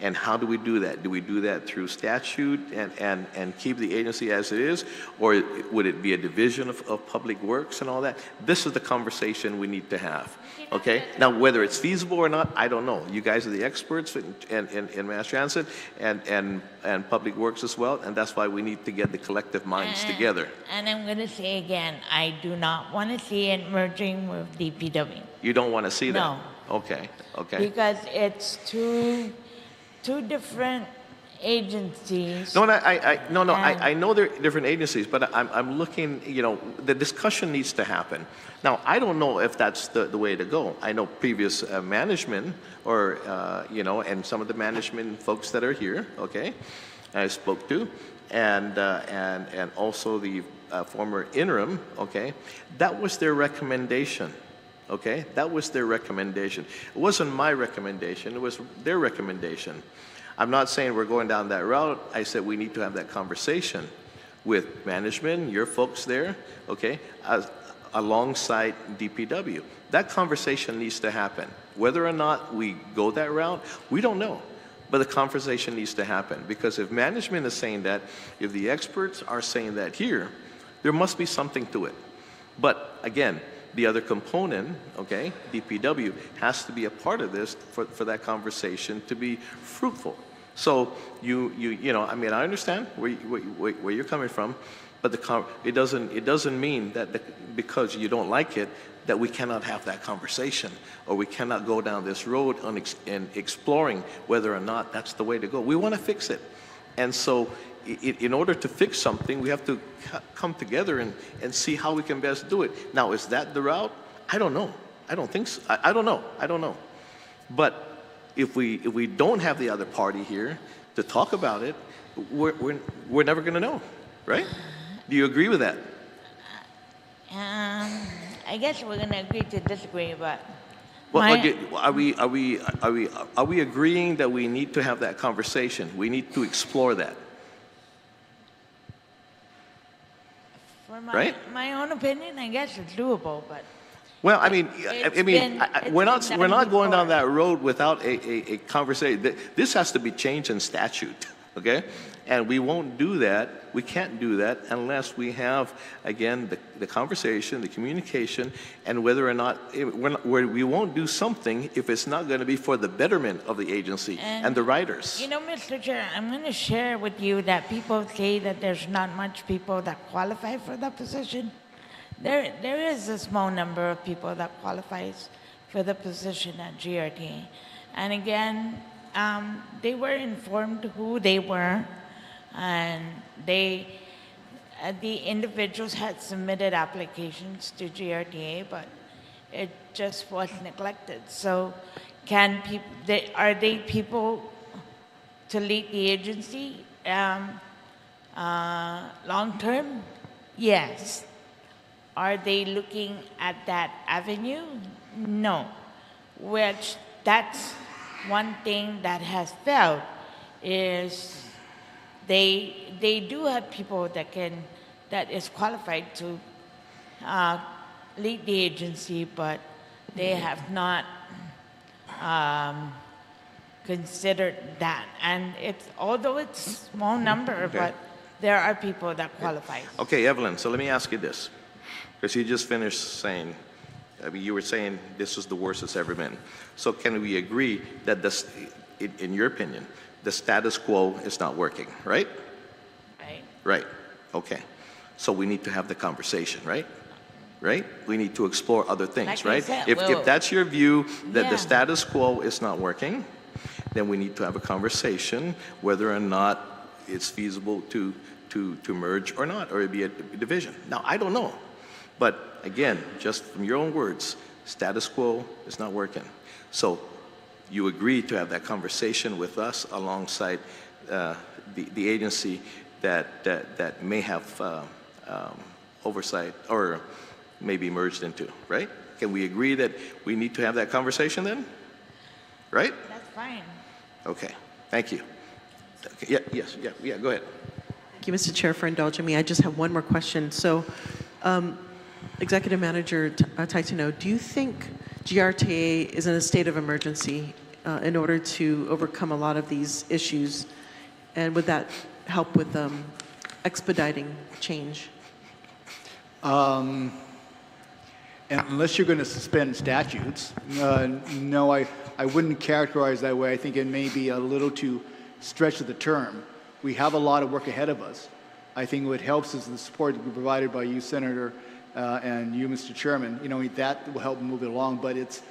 And how do we do that? Do we do that through statute and keep the agency as it is? Or would it be a division of public works and all that? This is the conversation we need to have. Okay? Now, whether it's feasible or not, I don't know. You guys are the experts in mass transit and public works as well, and that's why we need to get the collective minds together. And I'm going to say again, I do not want to see it merging with DPW. You don't want to see that? No. Okay, okay. Because it's two different agencies. No, I know they're different agencies, but I'm looking, you know, the discussion needs to happen. Now, I don't know if that's the way to go. I know previous management or, you know, and some of the management folks that are here, okay, I spoke to, and also the former interim, okay, that was their recommendation. Okay, that was their recommendation. It wasn't my recommendation, it was their recommendation. I'm not saying we're going down that route. I said we need to have that conversation with management, your folks there, okay, alongside DPW. That conversation needs to happen. Whether or not we go that route, we don't know. But the conversation needs to happen, because if management is saying that, if the experts are saying that here, there must be something to it. But again, the other component, okay, DPW, has to be a part of this for that conversation to be fruitful. So you know, I mean, I understand where you're coming from, but it doesn't mean that because you don't like it that we cannot have that conversation, or we cannot go down this road and exploring whether or not that's the way to go. We want to fix it, and so in order to fix something, we have to come together and see how we can best do it. Now, is that the route? I don't know. I don't think so. I don't know. I don't know. But if we don't have the other party here to talk about it, we're never going to know, right? Do you agree with that? I guess we're going to agree to disagree, but well, are we agreeing that we need to have that conversation? We need to explore that. for right? my own opinion, I guess it's doable, but well, I mean, we're not going down before. that road without a conversation. This has to be changed in statute, okay? And we won't do that. We can't do that unless we have, again, the conversation, the communication, and whether or not we won't do something if it's not going to be for the betterment of the agency and the riders. You know, Mr. Chair, I'm going to share with you that people say that there's not much people that qualify for the position. There is a small number of people that qualifies for the position at GRTA. And again, they were informed who they were, and the individuals had submitted applications to GRTA, but it just was neglected. So are they people to lead the agency long term? Yes. Are they looking at that avenue? No. Which that's one thing that has failed is they do have people that is qualified to lead the agency, but they have not considered that. And although it's a small number, but there are people that qualify. Okay, Evelyn, so let me ask you this. Because you just finished saying, I mean, you were saying this is the worst it's ever been. So can we agree that this, in your opinion, the status quo is not working, right? Right. Right. Okay. So we need to have the conversation, right? Right? We need to explore other things, Like I right? said, If that's your view that Yeah. the status quo is not working, then we need to have a conversation whether or not it's feasible to merge or not, or it'd be a division. Now, I don't know. But again, just from your own words, status quo is not working. So you agree to have that conversation with us alongside the agency that may have oversight or maybe merged into, right? Can we agree that we need to have that conversation then? Right? That's fine. Okay, thank you. Okay, yeah, go ahead. Thank you, Mr. Chair, for indulging me. I just have one more question. So, Executive Manager Taitano, do you think GRTA is in a state of emergency in order to overcome a lot of these issues? And would that help with expediting change? And unless you're going to suspend statutes, no, I wouldn't characterize that way. I think it may be a little too stretch of the term. We have a lot of work ahead of us. I think what helps is the support that we provided by you, Senator, and you, Mr. Chairman. You know, that will help move it along, but it's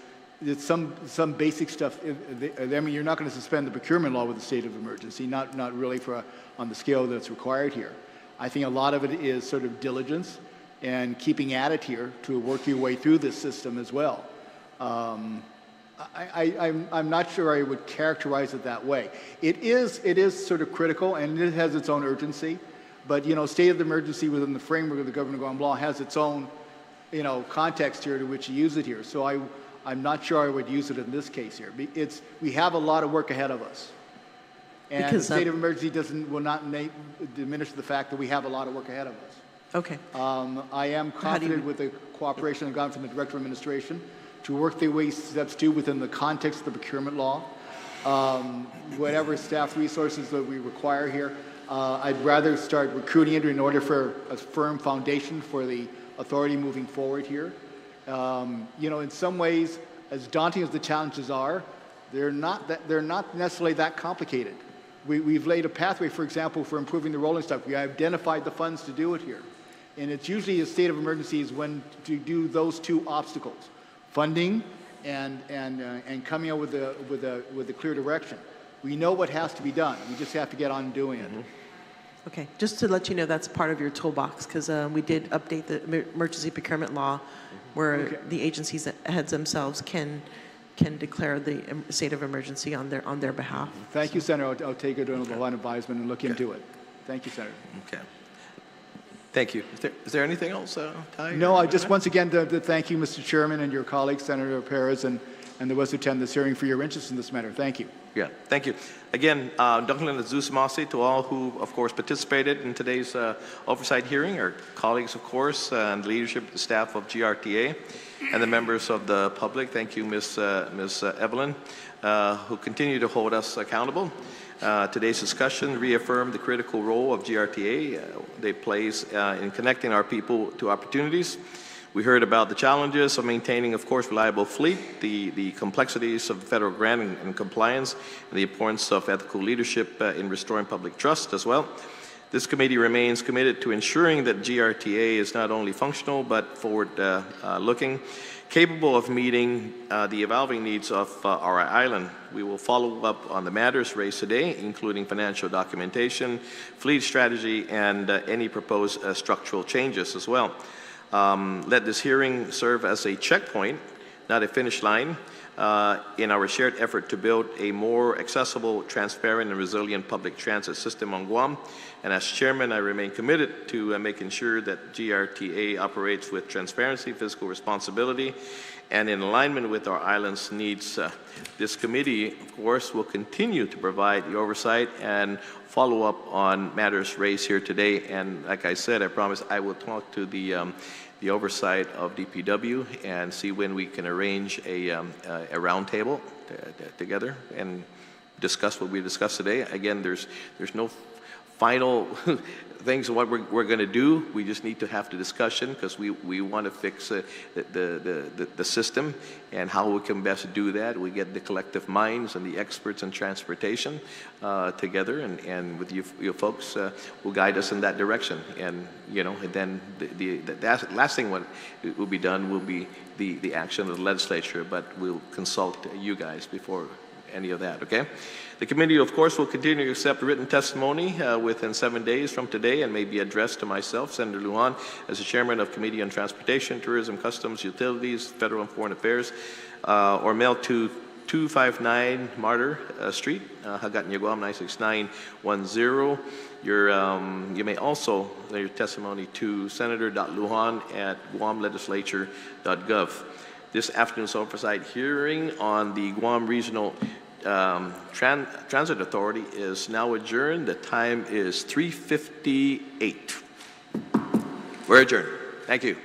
some basic stuff. I mean, you're not going to suspend the procurement law with a state of emergency, not really on the scale that's required here. I think a lot of it is sort of diligence and keeping at it here to work your way through this system as well. I'm not sure I would characterize it that way. It is sort of critical, and it has its own urgency. But, you know, state of emergency within the framework of the Government of Guam law has its own, you know, context here to which you use it here. So I'm not sure I would use it in this case here. We have a lot of work ahead of us. And because the state of emergency will not diminish the fact that we have a lot of work ahead of us. Okay. I am confident with the cooperation I've gotten from the Director of Administration to work their way steps two within the context of the procurement law. Whatever staff resources that we require here, I'd rather start recruiting it in order for a firm foundation for the authority moving forward here. You know, in some ways, as daunting as the challenges are, they're not necessarily that complicated. We've laid a pathway, for example, for improving the rolling stock. We identified the funds to do it here. And it's usually a state of emergency is when to do those two obstacles, funding and coming out with a clear direction. We know what has to be done. We just have to get on doing it. Okay, just to let you know, that's part of your toolbox, because we did update the emergency procurement law where the agencies heads themselves can declare the state of emergency on their behalf. Thank you, Senator. I'll take it under the line advisement and look into it. Thank you, Senator. Okay. Thank you. Is there anything else, Ty? No, I just once again to thank you, Mr. Chairman, and your colleague, Senator Perez, and the rest who attend this hearing for your interest in this matter. Thank you. Yeah, thank you. Again, Duncan and Zusamasi, to all who, of course, participated in today's oversight hearing, our colleagues, of course, and the leadership, the staff of GRTA, and the members of the public. Thank you, Ms. Evelyn, who continue to hold us accountable. Today's discussion reaffirmed the critical role of GRTA they plays in connecting our people to opportunities. We heard about the challenges of maintaining, of course, reliable fleet, the complexities of federal grant and compliance, and the importance of ethical leadership in restoring public trust as well. This committee remains committed to ensuring that GRTA is not only functional but forward-looking, capable of meeting the evolving needs of our island. We will follow up on the matters raised today, including financial documentation, fleet strategy, and any proposed structural changes as well. Let this hearing serve as a checkpoint, not a finish line, in our shared effort to build a more accessible, transparent, and resilient public transit system on Guam. And as chairman, I remain committed to making sure that GRTA operates with transparency, fiscal responsibility, and in alignment with our island's needs. This committee, of course, will continue to provide the oversight and follow up on matters raised here today. And like I said, I promise I will talk to the oversight of DPW and see when we can arrange a roundtable together and discuss what we discussed today. Again, there's no final things of what we're going to do. We just need to have the discussion because we want to fix the system and how we can best do that. We get the collective minds and the experts in transportation together, and with you folks will guide us in that direction. And you know, and then the last thing what will be done will be the action of the legislature, but we'll consult you guys before any of that, okay? The committee, of course, will continue to accept written testimony within 7 days from today and may be addressed to myself, Senator Lujan, as the chairman of Committee on Transportation, Tourism, Customs, Utilities, Federal and Foreign Affairs, or mailed to 259 Martyr Street, Hagat, Guam, 96910. You may also send your testimony to senator.lujan@guamlegislature.gov. This afternoon's oversight hearing on the Guam Regional Transit Authority is now adjourned. The time is 3:58. We're adjourned. Thank you.